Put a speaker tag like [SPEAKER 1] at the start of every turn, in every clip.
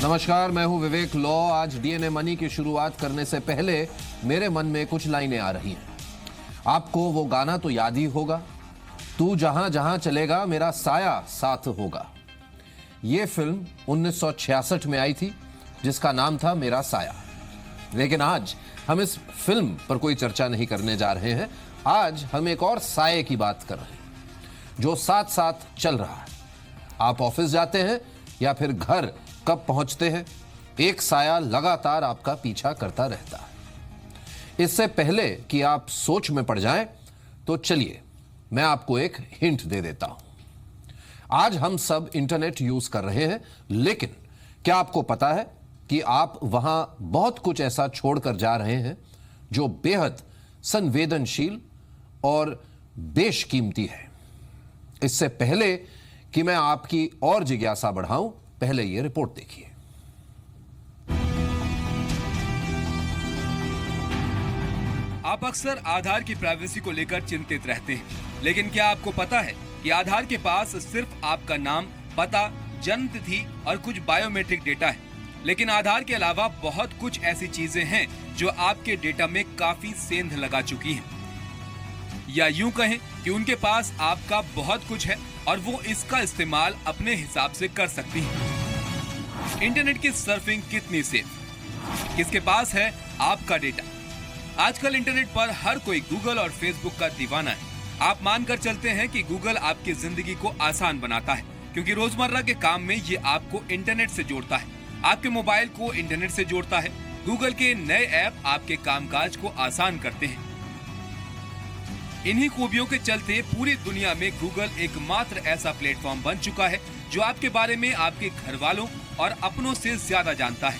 [SPEAKER 1] नमस्कार, मैं हूं विवेक लॉ। आज डीएनए मनी की शुरुआत करने से पहले मेरे मन में कुछ लाइनें आ रही हैं। आपको वो गाना तो याद ही होगा, तू जहां जहां चलेगा मेरा साया साथ होगा। ये फिल्म 1966 में आई थी जिसका नाम था मेरा साया। लेकिन आज हम इस फिल्म पर कोई चर्चा नहीं करने जा रहे हैं। आज हम एक और साये की बात कर रहे हैं जो साथ साथ चल रहा है। आप ऑफिस जाते हैं या फिर घर कब पहुंचते हैं, एक साया लगातार आपका पीछा करता रहता है। इससे पहले कि आप सोच में पड़ जाएं, तो चलिए मैं आपको एक हिंट दे देता हूं। आज हम सब इंटरनेट यूज कर रहे हैं, लेकिन क्या आपको पता है कि आप वहां बहुत कुछ ऐसा छोड़कर जा रहे हैं जो बेहद संवेदनशील और बेशकीमती है। इससे पहले कि मैं आपकी और जिज्ञासा बढ़ाऊं, पहले ये रिपोर्ट देखिए।
[SPEAKER 2] आप अक्सर आधार की प्राइवेसी को लेकर चिंतित रहते हैं, लेकिन क्या आपको पता है कि आधार के पास सिर्फ आपका नाम, पता, जन्म तिथि और कुछ बायोमेट्रिक डेटा है। लेकिन आधार के अलावा बहुत कुछ ऐसी चीजें हैं जो आपके डेटा में काफी सेंध लगा चुकी हैं। या यूं कहें कि उनके पास आपका बहुत कुछ है और वो इसका इस्तेमाल अपने हिसाब से कर सकती हैं। इंटरनेट की सर्फिंग कितनी सेफ? किसके पास है आपका डेटा? आजकल इंटरनेट पर हर कोई गूगल और फेसबुक का दीवाना है। आप मानकर चलते हैं कि गूगल आपकी जिंदगी को आसान बनाता है, क्योंकि रोजमर्रा के काम में ये आपको इंटरनेट से जोड़ता है, आपके मोबाइल को इंटरनेट से जोड़ता है। गूगल के नए ऐप आपके कामकाज को आसान करते हैं। इन्हीं खूबियों के चलते पूरी दुनिया में गूगल एकमात्र ऐसा प्लेटफॉर्म बन चुका है जो आपके बारे में आपके घर वालों और अपनों से ज्यादा जानता है।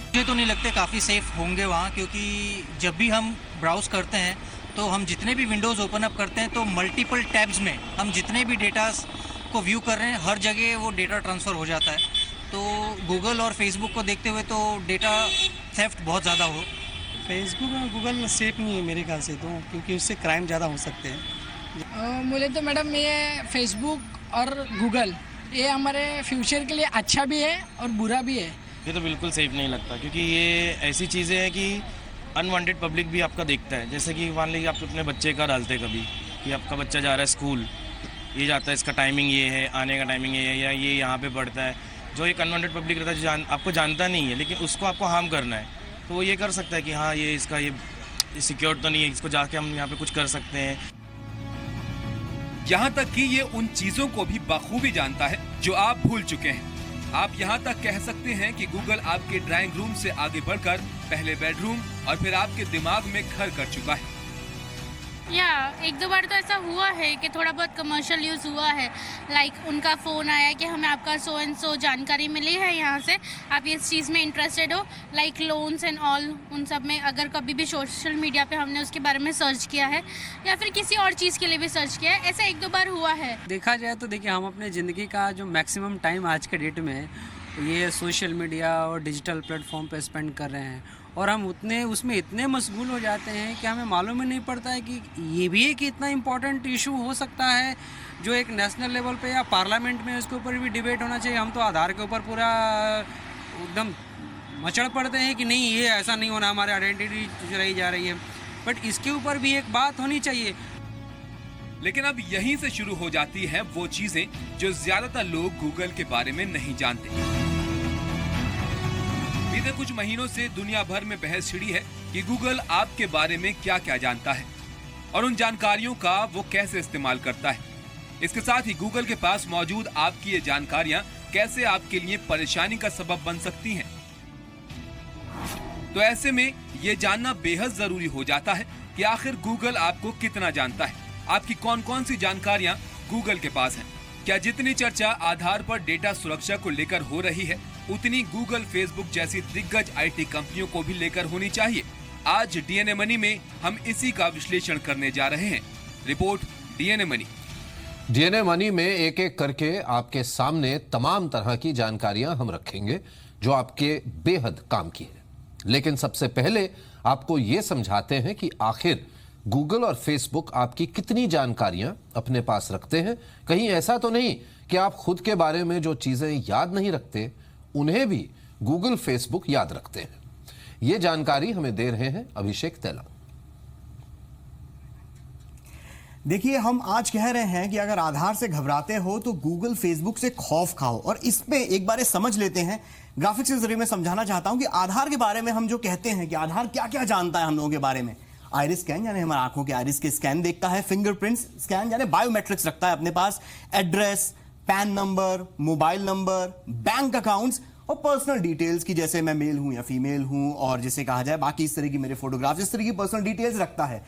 [SPEAKER 3] मुझे तो नहीं लगते काफ़ी सेफ होंगे वहाँ, क्योंकि जब भी हम ब्राउज करते हैं तो हम जितने भी विंडोज़ ओपन अप करते हैं तो मल्टीपल टैब्स में हम जितने भी डेटास को व्यू कर रहे हैं, हर जगह वो डेटा ट्रांसफ़र हो जाता है। तो गूगल और फेसबुक को देखते हुए तो डेटा थेफ्ट बहुत ज़्यादा हो।
[SPEAKER 4] फेसबुक और गूगल सेफ नहीं है मेरे ख्याल से, तो क्योंकि उससे क्राइम ज़्यादा हो सकते हैं।
[SPEAKER 5] मुझे तो मैडम ये फेसबुक और गूगल ये हमारे फ्यूचर के लिए अच्छा भी है और बुरा भी है।
[SPEAKER 6] ये तो बिल्कुल सेफ नहीं लगता, क्योंकि ये ऐसी चीज़ें हैं कि अनवांटेड पब्लिक भी आपका देखता है। जैसे कि मान लीजिए आप अपने बच्चे का डालते हैं कभी कि आपका बच्चा जा रहा है स्कूल, ये जाता है, इसका टाइमिंग ये है, आने का टाइमिंग ये है, या ये यहाँ पे पढ़ता है। जो एक अनवांटेड पब्लिक रहता है जो आपको जानता नहीं है, लेकिन उसको आपको हार्म करना है, तो वो ये कर सकता है कि हाँ ये इसका ये सिक्योर तो नहीं है, इसको जाके हम यहाँ पे कुछ कर सकते हैं।
[SPEAKER 2] यहाँ तक कि ये उन चीजों को भी बखूबी जानता है जो आप भूल चुके हैं। आप यहाँ तक कह सकते हैं कि गूगल आपके ड्राइंग रूम से आगे बढ़कर पहले बेडरूम और फिर आपके दिमाग में घर कर चुका है।
[SPEAKER 7] या एक दो बार तो ऐसा हुआ है कि थोड़ा बहुत कमर्शियल यूज़ हुआ है। लाइक उनका फ़ोन आया कि हमें आपका सो एंड सो जानकारी मिली है, यहाँ से आप इस चीज़ में इंटरेस्टेड हो, लाइक लोन्स एंड ऑल। उन सब में अगर कभी भी सोशल मीडिया पे हमने उसके बारे में सर्च किया है या फिर किसी और चीज़ के लिए भी सर्च किया है, ऐसा एक दो बार हुआ है।
[SPEAKER 4] देखा जाए तो देखिए, हम अपने ज़िंदगी का जो मैक्सिमम टाइम आज के डेट में ये सोशल मीडिया और डिजिटल प्लेटफॉर्म पे स्पेंड कर रहे हैं, और हम उसमें इतने मशगूल हो जाते हैं कि हमें मालूम ही नहीं पड़ता है कि ये भी एक इतना इम्पोर्टेंट इशू हो सकता है जो एक नेशनल लेवल पे या पार्लियामेंट में उसके ऊपर भी डिबेट होना चाहिए। हम तो आधार के ऊपर पूरा एकदम मचड़ पड़ते हैं कि नहीं, ये ऐसा नहीं होना, हमारी आइडेंटिटी चुराई जा रही है। बट इसके ऊपर भी एक बात होनी चाहिए।
[SPEAKER 2] लेकिन अब यहीं से शुरू हो जाती है वो चीजें जो ज्यादातर लोग गूगल के बारे में नहीं जानते। बीते कुछ महीनों से दुनिया भर में बहस छिड़ी है कि गूगल आपके बारे में क्या क्या जानता है और उन जानकारियों का वो कैसे इस्तेमाल करता है। इसके साथ ही गूगल के पास मौजूद आपकी ये जानकारियां कैसे आपके लिए परेशानी का सबब बन सकती हैं। तो ऐसे में ये जानना बेहद जरूरी हो जाता है कि आखिर गूगल आपको कितना जानता है, आपकी कौन कौन सी जानकारियां गूगल के पास हैं। क्या जितनी चर्चा आधार पर डेटा सुरक्षा को लेकर हो रही है, उतनी गूगल, फेसबुक जैसी दिग्गज आईटी कंपनियों को भी लेकर होनी चाहिए? आज डीएनए मनी में हम इसी का विश्लेषण करने जा रहे हैं। Report DNA money.
[SPEAKER 1] DNA money में एक एक करके आपके सामने तमाम तरह की जानकारियां हम रखेंगे जो आपके बेहद काम की है। लेकिन सबसे पहले आपको यह समझाते हैं कि आखिर गूगल और फेसबुक आपकी कितनी जानकारियां अपने पास रखते हैं। कहीं ऐसा तो नहीं कि आप खुद के बारे में जो चीजें याद नहीं रखते उन्हें भी गूगल फेसबुक याद रखते हैं। ये जानकारी हमें दे रहे हैं अभिषेक तेला।
[SPEAKER 8] देखिए, हम आज कह रहे हैं कि अगर आधार से घबराते हो तो गूगल फेसबुक से खौफ खाओ, और इसमें एक बार समझ लेते हैं। ग्राफिक्स के जरिए मैं समझाना चाहता हूं कि आधार के बारे में हम जो कहते हैं कि आधार क्या क्या जानता है हम लोगों के बारे में। आइरिस स्कैन यानी हमारे आंखों के आइरिस के स्कैन देखता है, फिंगरप्रिंट्स स्कैन यानी बायोमेट्रिक्स रखता है अपने पास, address, PAN number, mobile number, bank accounts और पर्सनल डिटेल्स की, जैसे मैं मेल हूं या फीमेल हूं, और जैसे कहा जाए बाकी इस तरह की मेरे फोटोग्राफ्स, इस तरह की पर्सनल डिटेल्स रखता है।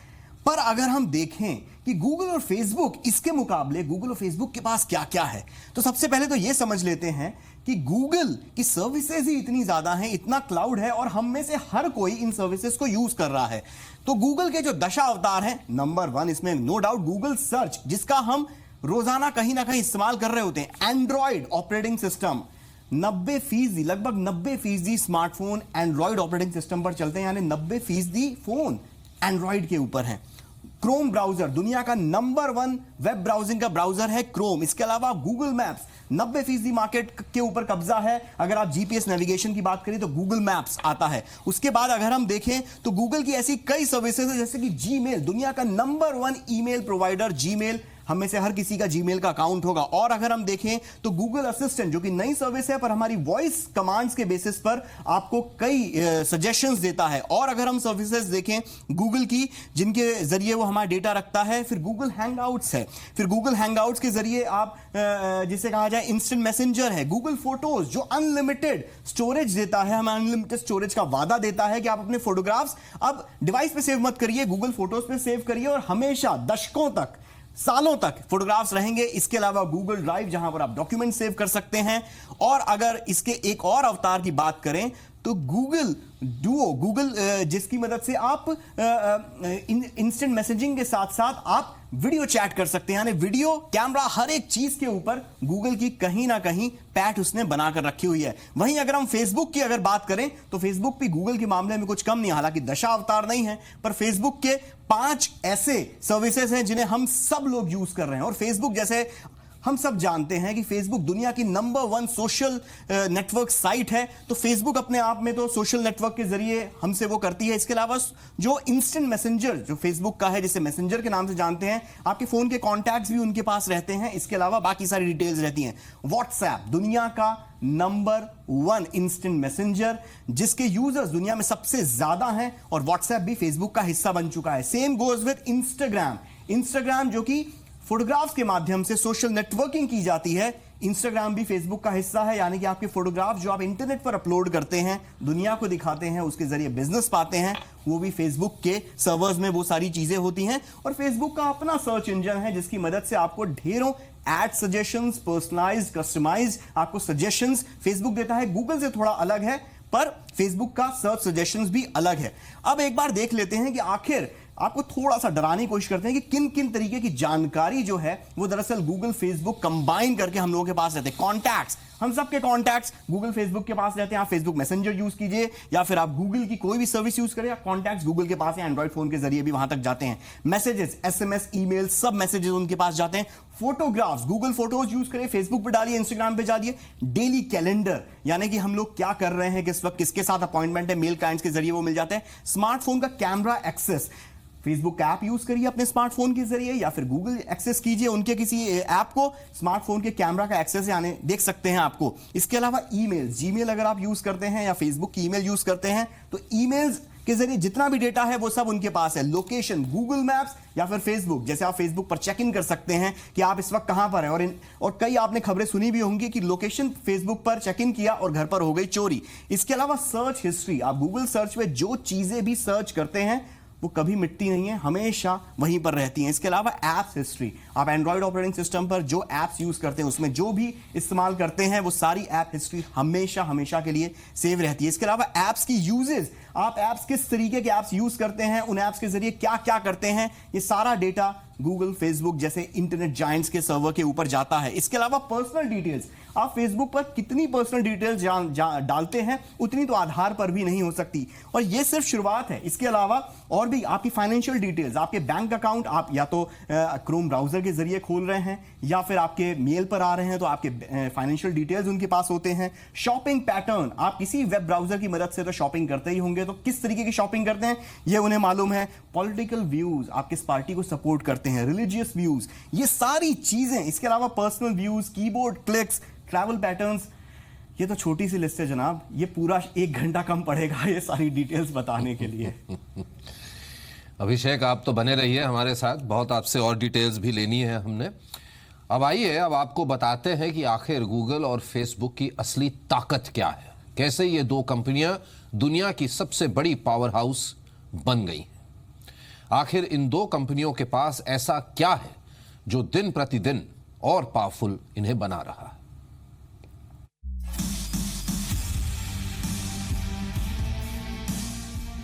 [SPEAKER 8] पर अगर हम देखें कि गूगल और फेसबुक, इसके मुकाबले गूगल और फेसबुक के पास क्या क्या है, तो सबसे पहले तो यह समझ लेते हैं कि गूगल की सर्विसेज ही इतनी ज्यादा हैं, इतना क्लाउड है, और हम में से हर कोई इन सर्विसेज को यूज कर रहा है। तो गूगल के जो दशा अवतार हैं, नंबर 1 इसमें नो डाउट गूगल सर्च, जिसका हम रोजाना कहीं ना कहीं इस्तेमाल कर रहे होते हैं। एंड्रॉइड ऑपरेटिंग सिस्टम 90%, लगभग 90% स्मार्टफोन एंड्रॉइड ऑपरेटिंग सिस्टम पर चलते हैं, यानी 90% फोन एंड्रॉइड के ऊपर हैं। क्रोम ब्राउजर, दुनिया का नंबर 1 वेब ब्राउजिंग का ब्राउजर है क्रोम। इसके अलावा गूगल मैप्स, 90% मार्केट के ऊपर कब्जा है। अगर आप जीपीएस नेविगेशन की बात करें तो गूगल मैप्स आता है। उसके बाद अगर हम देखें तो गूगल की ऐसी कई सर्विसेज है, जैसे कि जीमेल, दुनिया का नंबर 1 ईमेल प्रोवाइडर जीमेल, हम में से हर किसी का जीमेल का अकाउंट होगा। और अगर हम देखें तो गूगल असिस्टेंट, जो कि नई सर्विस है पर हमारी वॉइस कमांड्स के बेसिस पर आपको कई सजेशंस देता है। और अगर हम सर्विसेज देखें गूगल की जिनके जरिए वो हमारा डेटा रखता है, फिर गूगल हैंगआउट्स है, फिर गूगल हैंगआउट्स के जरिए आप जिसे कहा जाए इंस्टेंट मैसेंजर है, गूगल फोटोज जो अनलिमिटेड स्टोरेज देता है, हमें अनलिमिटेड स्टोरेज का वादा देता है कि आप अपने फोटोग्राफ्स अब डिवाइस पे सेव मत करिए, गूगल फोटोज पे सेव करिए, और हमेशा दशकों तक, सालों तक फोटोग्राफ्स रहेंगे। इसके अलावा गूगल ड्राइव, जहां पर आप डॉक्यूमेंट सेव कर सकते हैं। और अगर इसके एक और अवतार की बात करें तो गूगल डुओ, गूगल जिसकी मदद से आप इंस्टेंट मैसेजिंग के साथ साथ आप वीडियो चैट कर सकते हैं, यानी वीडियो कैमरा, हर एक चीज के ऊपर गूगल की कहीं ना कहीं पैठ उसने बनाकर रखी हुई है। वहीं अगर हम फेसबुक की अगर बात करें तो फेसबुक भी गूगल के मामले में कुछ कम नहीं, हालांकि दशा अवतार नहीं है, पर फेसबुक के 5 ऐसे सर्विसेज हैं जिन्हें हम सब लोग यूज कर रहे हैं। और फेसबुक, जैसे हम सब जानते हैं कि फेसबुक दुनिया की नंबर 1 सोशल नेटवर्क साइट है, तो फेसबुक अपने आप में तो सोशल नेटवर्क के जरिए हमसे वो करती है। इसके अलावा जो इंस्टेंट मैसेंजर जो फेसबुक का है, जिसे मैसेंजर के नाम से जानते हैं, आपके फोन के कॉन्टैक्ट्स भी उनके पास रहते हैं। इसके अलावा बाकी सारी डिटेल्स रहती हैं। व्हाट्सएप, दुनिया का नंबर 1 इंस्टेंट मैसेंजर, जिसके यूजर्स दुनिया में सबसे ज्यादा हैं, और व्हाट्सएप भी फेसबुक का हिस्सा बन चुका है। Same goes with Instagram, Instagram जो कि फोटोग्राफ्स के माध्यम से सोशल नेटवर्किंग की जाती है, इंस्टाग्राम भी फेसबुक का हिस्सा है। यानी कि आपके फोटोग्राफ जो आप इंटरनेट पर अपलोड करते हैं, दुनिया को दिखाते हैं, उसके जरिए बिजनेस पाते हैं, वो भी फेसबुक के सर्वर्स में वो सारी चीजें होती हैं। और फेसबुक का अपना सर्च इंजन है, जिसकी मदद से आपको ढेरों एड सजेशंस, पर्सनलाइज्ड, कस्टमाइज्ड आपको सजेशंस फेसबुक देता है। गूगल से थोड़ा अलग है, पर फेसबुक का सर्च सजेशंस भी अलग है। अब एक बार देख लेते हैं कि आखिर आपको थोड़ा सा डराने की कोशिश करते हैं कि किन किन तरीके की जानकारी जो है वो दरअसल गूगल फेसबुक कंबाइन करके हम लोगों के पास रहते हैं। कॉन्टैक्ट्स, हम सबके कॉन्टैक्ट्स गूगल फेसबुक के पास रहते हैं। आप फेसबुक मैसेंजर यूज कीजिए या फिर आप गूगल की कोई भी सर्विस यूज करें, कॉन्टैक्ट्स गूगल के पास है, एंड्रॉइड फोन के जरिए भी वहां तक जाते हैं। मैसेजेस, एसएमएस, ईमेल, सब मैसेजेस उनके पास जाते हैं। फोटोग्राफ्स, गूगल फोटोज यूज करें, फेसबुक पे डालिए, इंस्टाग्राम पे डालिए। डेली कैलेंडर, यानी कि हम लोग क्या कर रहे हैं, किस वक्त किसके साथ अपॉइंटमेंट है, मेल क्लाइंट्स के जरिए वो मिल जाते हैं। स्मार्टफोन का camera access, Facebook app use करिए अपने स्मार्टफोन के जरिए, या फिर गूगल एक्सेस कीजिए उनके किसी ऐप को, स्मार्टफोन के कैमरा का एक्सेस यानी देख सकते हैं आपको। इसके अलावा ईमेल, जीमेल अगर आप यूज करते हैं या फेसबुक की ईमेल यूज करते हैं तो ईमेल्स के जरिए जितना भी डेटा है वो सब उनके पास है। लोकेशन, गूगल मैप्स या फिर फेसबुक, जैसे आप फेसबुक पर चेक इन कर सकते हैं कि आप इस वक्त कहां पर हैं। और कई आपने खबरें सुनी भी होंगी कि लोकेशन फेसबुक पर चेक इन किया और घर पर हो गई चोरी। इसके अलावा सर्च हिस्ट्री, आप गूगल सर्च में जो चीजें भी सर्च करते हैं वो कभी मिटती नहीं है, हमेशा वहीं पर रहती हैं। इसके अलावा एप्स हिस्ट्री, आप एंड्रॉइड ऑपरेटिंग सिस्टम पर जो एप्स यूज करते हैं उसमें जो भी इस्तेमाल करते हैं वो सारी ऐप हिस्ट्री हमेशा हमेशा के लिए सेव रहती है। इसके अलावा एप्स की यूजेस, आप एप्स किस तरीके के एप्स यूज करते हैं, उन एप्स के जरिए क्या क्या करते हैं, ये सारा डेटा गूगल, फेसबुक जैसे इंटरनेट जायंट्स के सर्वर के ऊपर जाता है। इसके अलावा पर्सनल डिटेल्स, आप फेसबुक पर कितनी पर्सनल डिटेल्स डालते हैं उतनी तो आधार पर भी नहीं हो सकती। और ये सिर्फ शुरुआत है, इसके अलावा और भी आपकी फाइनेंशियल डिटेल्स, आपके बैंक अकाउंट आप या तो क्रोम ब्राउजर के जरिए खोल रहे हैं या फिर आपके मेल पर आ रहे हैं तो आपके फाइनेंशियल डिटेल्स उनके पास होते हैं। शॉपिंग पैटर्न, आप किसी वेब ब्राउजर की मदद से तो शॉपिंग करते ही होंगे, तो किस तरीके की शॉपिंग करते हैं ये उन्हें मालूम है। पॉलिटिकल व्यूज, आप किस पार्टी को सपोर्ट करते हैं, रिलीजियस व्यूज, ये सारी चीजें। इसके अलावा personal views, keyboard clicks, travel patterns, ये तो छोटी सी लिस्ट है जनाब, ये पूरा 1 घंटा कम पड़ेगा ये सारी डिटेल्स बताने के लिए।
[SPEAKER 1] अभिषेक, आप तो बने रहिए हमारे साथ, बहुत आपसे और डिटेल्स भी लेनी है हमने। अब आइए, अब आपको बताते हैं कि आखिर गूगल और फेसबुक की असली ताकत क्या है, कैसे ये 2 कंपनियां दुनिया की सबसे बड़ी पावर हाउस बन गई हैं। आखिर इन 2 कंपनियों के पास ऐसा क्या है जो दिन प्रतिदिन और पावरफुल इन्हें बना रहा है।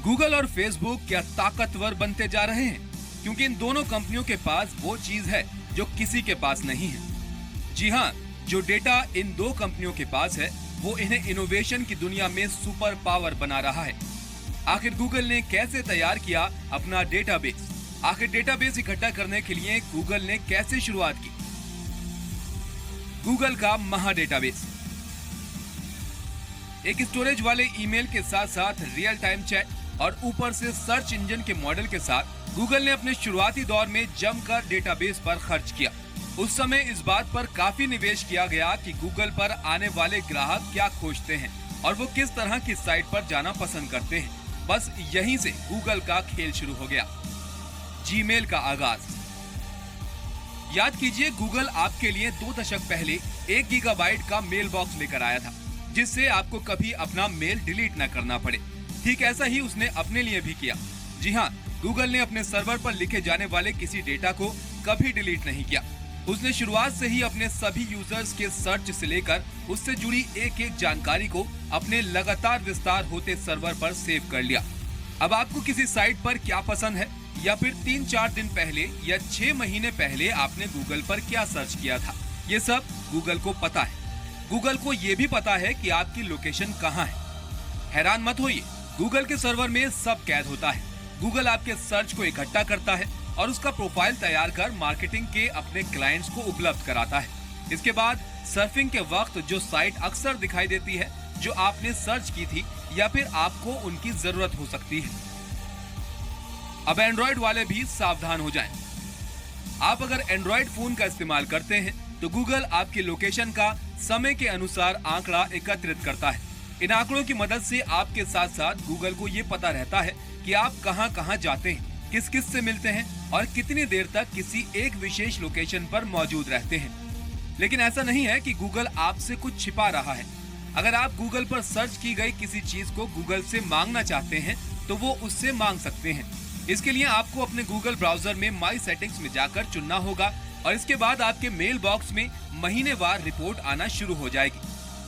[SPEAKER 2] गूगल और फेसबुक क्या ताकतवर बनते जा रहे हैं, क्योंकि इन दोनों कंपनियों के पास वो चीज है जो किसी के पास नहीं है। जी हाँ, जो डेटा इन 2 कंपनियों के पास है वो इन्हें इनोवेशन की दुनिया में सुपर पावर बना रहा है। आखिर गूगल ने कैसे तैयार किया अपना डेटाबेस? आखिर डेटाबेस इकट्ठा करने के लिए गूगल ने कैसे शुरुआत की? गूगल का महा डेटाबेस, एक स्टोरेज वाले ईमेल के साथ साथ रियल टाइम चैट और ऊपर से सर्च इंजन के मॉडल के साथ गूगल ने अपने शुरुआती दौर में जमकर डेटाबेस पर खर्च किया। उस समय इस बात पर काफी निवेश किया गया कि गूगल पर आने वाले ग्राहक क्या खोजते हैं और वो किस तरह की साइट पर जाना पसंद करते हैं। बस यहीं से गूगल का खेल शुरू हो गया। जीमेल का आगाज, याद कीजिए, गूगल आपके लिए 2 दशक पहले 1 गीगाबाइट का मेल बॉक्स लेकर आया था, जिससे आपको कभी अपना मेल डिलीट न करना पड़े। ठीक ऐसा ही उसने अपने लिए भी किया। जी हाँ, गूगल ने अपने सर्वर पर लिखे जाने वाले किसी डेटा को कभी डिलीट नहीं किया। उसने शुरुआत से ही अपने सभी यूजर्स के सर्च से लेकर उससे जुड़ी एक जानकारी को अपने लगातार विस्तार होते सर्वर पर सेव कर लिया। अब आपको किसी साइट पर क्या पसंद है, या फिर 3-4 दिन पहले या 6 महीने पहले आपने गूगल पर क्या सर्च किया था, ये सब गूगल को पता है। गूगल को ये भी पता है कि आपकी लोकेशन कहाँ है। हैरान मत होइए, गूगल के सर्वर में सब कैद होता है। गूगल आपके सर्च को इकट्ठा करता है और उसका प्रोफाइल तैयार कर मार्केटिंग के अपने क्लाइंट्स को उपलब्ध कराता है। इसके बाद सर्फिंग के वक्त जो साइट अक्सर दिखाई देती है, जो आपने सर्च की थी या फिर आपको उनकी जरूरत हो सकती है। अब एंड्रॉइड वाले भी सावधान हो जाएं। आप अगर एंड्रॉइड फोन का इस्तेमाल करते हैं तो गूगल आपकी लोकेशन का समय के अनुसार आंकड़ा एकत्रित करता है। इन आंकड़ों की मदद से आपके साथ साथ गूगल को ये पता रहता है कि आप कहां कहां जाते हैं, किस किस से मिलते हैं और कितनी देर तक किसी एक विशेष लोकेशन पर मौजूद रहते हैं। लेकिन ऐसा नहीं है कि गूगल आपसे कुछ छिपा रहा है। अगर आप गूगल पर सर्च की गई किसी चीज को गूगल से मांगना चाहते हैं तो वो उससे मांग सकते हैं। इसके लिए आपको अपने गूगल ब्राउजर में माई सेटिंग्स में जाकर चुनना होगा और इसके बाद आपके मेल बॉक्स में महीनेवार रिपोर्ट आना शुरू हो जाएगी।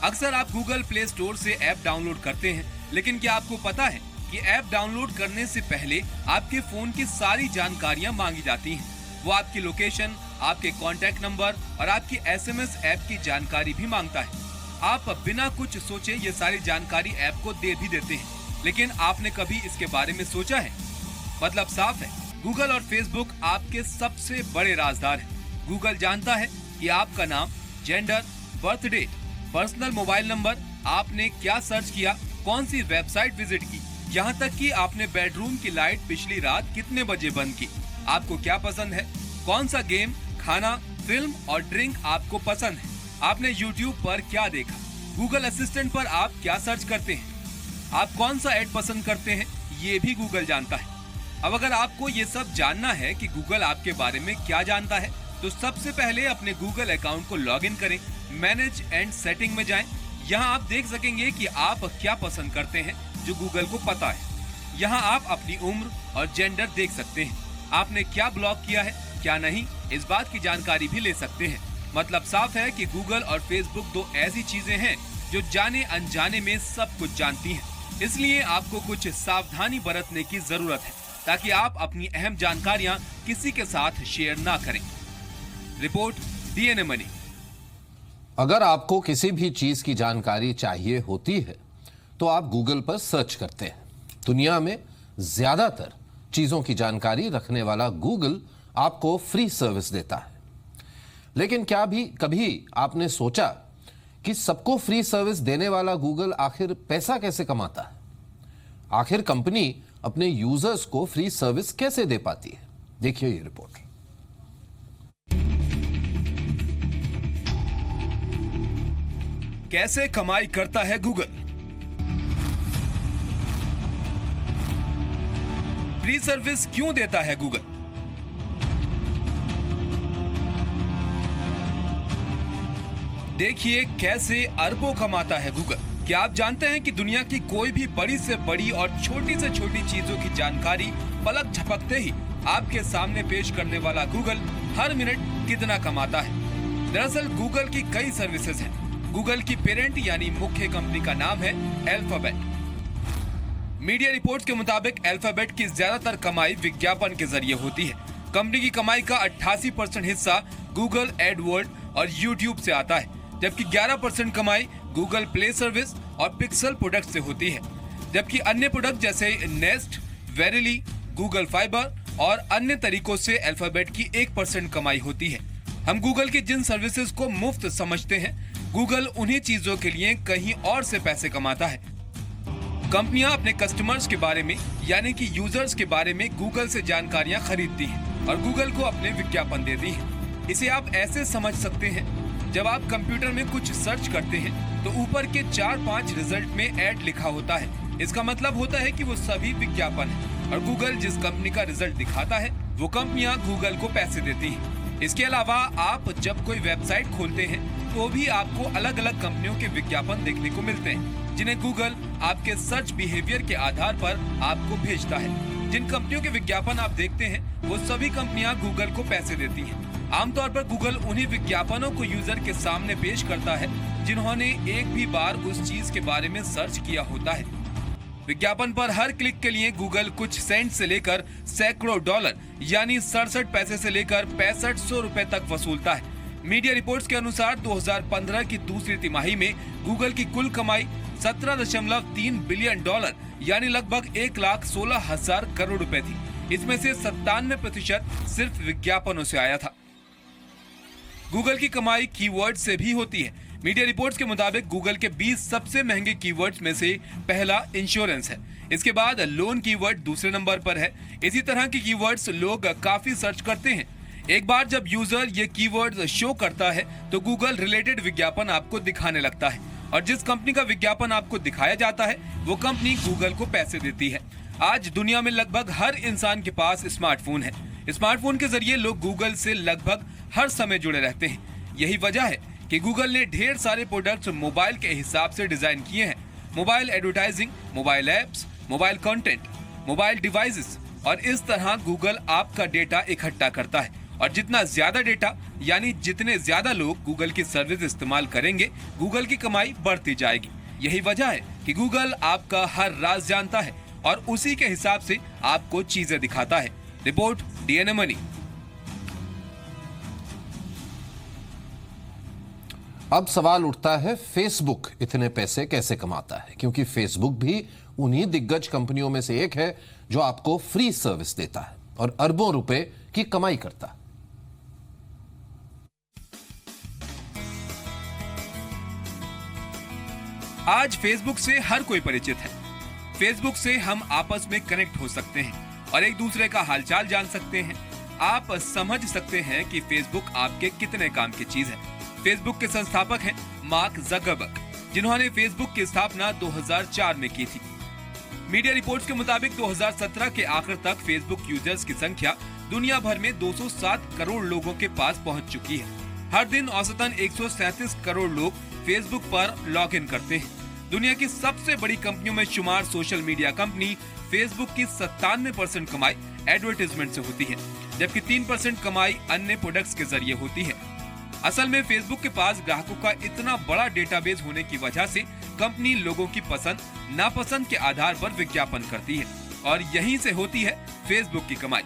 [SPEAKER 2] अक्सर आप गूगल प्ले स्टोर से ऐप डाउनलोड करते हैं, लेकिन क्या आपको पता है कि ऐप डाउनलोड करने से पहले आपके फोन की सारी जानकारियां मांगी जाती हैं। वो आपकी लोकेशन, आपके कॉन्टैक्ट नंबर और आपकी SMS ऐप की जानकारी भी मांगता है। आप बिना कुछ सोचे ये सारी जानकारी ऐप को दे भी देते हैं, लेकिन आपने कभी इसके बारे में सोचा है? मतलब साफ है, गूगल और फेसबुक आपके सबसे बड़े राजदार हैं। गूगल जानता है कि आपका नाम, gender, birth date, personal mobile number, आपने क्या सर्च किया, कौन सी वेबसाइट विजिट की, यहाँ तक कि आपने बेडरूम की लाइट पिछली रात कितने बजे बंद की, आपको क्या पसंद है, कौन सा गेम, खाना, फिल्म और ड्रिंक आपको पसंद है, आपने YouTube पर क्या देखा, गूगल असिस्टेंट पर आप क्या सर्च करते हैं, आप कौन सा ऐड पसंद करते हैं, ये भी गूगल जानता है। अब अगर आपको ये सब जानना है कि गूगल आपके बारे में क्या जानता है, तो सबसे पहले अपने गूगल अकाउंट को लॉगिन करें, मैनेज एंड सेटिंग में जाएं। यहाँ आप देख सकेंगे कि आप क्या पसंद करते हैं जो गूगल को पता है। यहाँ आप अपनी उम्र और जेंडर देख सकते हैं, आपने क्या ब्लॉक किया है, क्या नहीं, इस बात की जानकारी भी ले सकते हैं। मतलब साफ है कि गूगल और फेसबुक 2 ऐसी चीजें हैं जो जाने अनजाने में सब कुछ जानती हैं। इसलिए आपको कुछ सावधानी बरतने की जरूरत है। ताकि आप अपनी अहम जानकारियां किसी के साथ शेयर ना करें। Report DNA money.
[SPEAKER 1] अगर आपको किसी भी चीज की जानकारी चाहिए होती है तो आप गूगल पर सर्च करते हैं। दुनिया में ज्यादातर चीजों की जानकारी रखने वाला गूगल आपको फ्री सर्विस देता है। लेकिन क्या भी कभी आपने सोचा कि सबको फ्री सर्विस देने वाला गूगल आखिर पैसा कैसे कमाता है? आखिर कंपनी अपने यूजर्स को फ्री सर्विस कैसे दे पाती है? देखिए ये रिपोर्ट।
[SPEAKER 2] कैसे कमाई करता है गूगल? फ्री सर्विस क्यों देता है गूगल? देखिए कैसे अरबों कमाता है गूगल। क्या आप जानते हैं कि दुनिया की कोई भी बड़ी से बड़ी और छोटी से छोटी चीजों की जानकारी पलक झपकते ही आपके सामने पेश करने वाला गूगल हर मिनट कितना कमाता है? दरअसल गूगल की कई सर्विसेज हैं। गूगल की पेरेंट यानी मुख्य कंपनी का नाम है अल्फाबेट। मीडिया रिपोर्ट्स के मुताबिक अल्फाबेट की ज्यादातर कमाई विज्ञापन के जरिए होती है। कंपनी की कमाई का 88% हिस्सा गूगल एडवर्ड और यूट्यूब से आता है, जबकि 11% कमाई गूगल प्ले सर्विस और पिक्सल प्रोडक्ट से होती है। जबकि अन्य प्रोडक्ट जैसे नेस्ट, वेरिली, गूगल फाइबर और अन्य तरीकों से अल्फाबेट की 1% कमाई होती है। हम गूगल की जिन सर्विसेज को मुफ्त समझते हैं, गूगल उन्हीं चीजों के लिए कहीं और से पैसे कमाता है। कंपनियां अपने कस्टमर्स के बारे में यानी कि यूजर्स के बारे में गूगल से जानकारियां खरीदती हैं और गूगल को अपने विज्ञापन देती हैं। इसे आप ऐसे समझ सकते हैं, जब आप कंप्यूटर में कुछ सर्च करते हैं तो ऊपर के 4-5 रिजल्ट में ऐड लिखा होता है। इसका मतलब होता है कि वो सभी विज्ञापन है और गूगल जिस कंपनी का रिजल्ट दिखाता है वो कंपनियां गूगल को पैसे देती हैं। इसके अलावा आप जब कोई वेबसाइट खोलते हैं तो भी आपको अलग अलग कंपनियों के विज्ञापन देखने को मिलते हैं, जिन्हें गूगल आपके सर्च बिहेवियर के आधार पर आपको भेजता है। जिन कंपनियों के विज्ञापन आप देखते हैं वो सभी कंपनियां गूगल को पैसे देती हैं। आमतौर पर गूगल उन्हीं विज्ञापनों को यूजर के सामने पेश करता है जिन्होंने एक भी बार उस चीज के बारे में सर्च किया होता है। विज्ञापन पर हर क्लिक के लिए गूगल कुछ सेंट से लेकर सैकड़ों डॉलर यानी 67 पैसे से लेकर 6500 रुपए तक वसूलता है। मीडिया रिपोर्ट्स के अनुसार 2015 की दूसरी तिमाही में गूगल की कुल कमाई 17.3 बिलियन डॉलर यानी लगभग 1,16,000 करोड़ रुपए थी। इसमें से 97% सिर्फ विज्ञापनों से आया था। गूगल की कमाई कीवर्ड से भी होती है। मीडिया रिपोर्ट्स के मुताबिक गूगल के 20 सबसे महंगे कीवर्ड्स में से पहला इंश्योरेंस है। इसके बाद लोन कीवर्ड दूसरे नंबर पर है। इसी तरह के कीवर्ड्स लोग काफी सर्च करते हैं। एक बार जब यूजर ये कीवर्ड्स शो करता है तो गूगल रिलेटेड विज्ञापन आपको दिखाने लगता है और जिस कंपनी का विज्ञापन आपको दिखाया जाता है वो कंपनी गूगल को पैसे देती है। आज दुनिया में लगभग हर इंसान के पास स्मार्टफोन है। स्मार्टफोन के जरिए लोग गूगल से लगभग हर समय जुड़े रहते हैं। यही वजह है कि गूगल ने ढेर सारे प्रोडक्ट्स मोबाइल के हिसाब से डिजाइन किए हैं। Mobile advertising, mobile apps, mobile content, mobile devices और इस तरह गूगल आपका डेटा इकट्ठा करता है और जितना ज्यादा डेटा यानी जितने ज्यादा लोग गूगल की सर्विस इस्तेमाल करेंगे, गूगल की कमाई बढ़ती जाएगी। यही वजह है कि गूगल आपका हर राज जानता है और उसी के हिसाब से आपको चीजें दिखाता है। Report DNA money.
[SPEAKER 1] अब सवाल उठता है, फेसबुक इतने पैसे कैसे कमाता है? क्योंकि फेसबुक भी उन्हीं दिग्गज कंपनियों में से एक है जो आपको फ्री सर्विस देता है और अरबों रुपए की कमाई करता है।
[SPEAKER 2] आज फेसबुक से हर कोई परिचित है। फेसबुक से हम आपस में कनेक्ट हो सकते हैं और एक दूसरे का हालचाल जान सकते हैं। आप समझ सकते हैं कि फेसबुक आपके कितने काम की चीज है। फेसबुक के संस्थापक हैं मार्क ज़करबर्ग, जिन्होंने फेसबुक की स्थापना 2004 में की थी। मीडिया रिपोर्ट्स के मुताबिक 2017 के आखिर तक फेसबुक यूजर्स की संख्या दुनिया भर में 207 करोड़ लोगों के पास पहुंच चुकी है। हर दिन औसतन 137 करोड़ लोग फेसबुक पर लॉग इन करते हैं। दुनिया की सबसे बड़ी कंपनियों में शुमार सोशल मीडिया कंपनी फेसबुक की 97% कमाई एडवर्टाइजमेंट से होती है, जबकि 3% कमाई अन्य प्रोडक्ट्स के जरिए होती है। असल में फेसबुक के पास ग्राहकों का इतना बड़ा डेटाबेस होने की वजह से कंपनी लोगों की पसंद नापसंद के आधार पर विज्ञापन करती है। और यहीं से होती है फेसबुक की कमाई।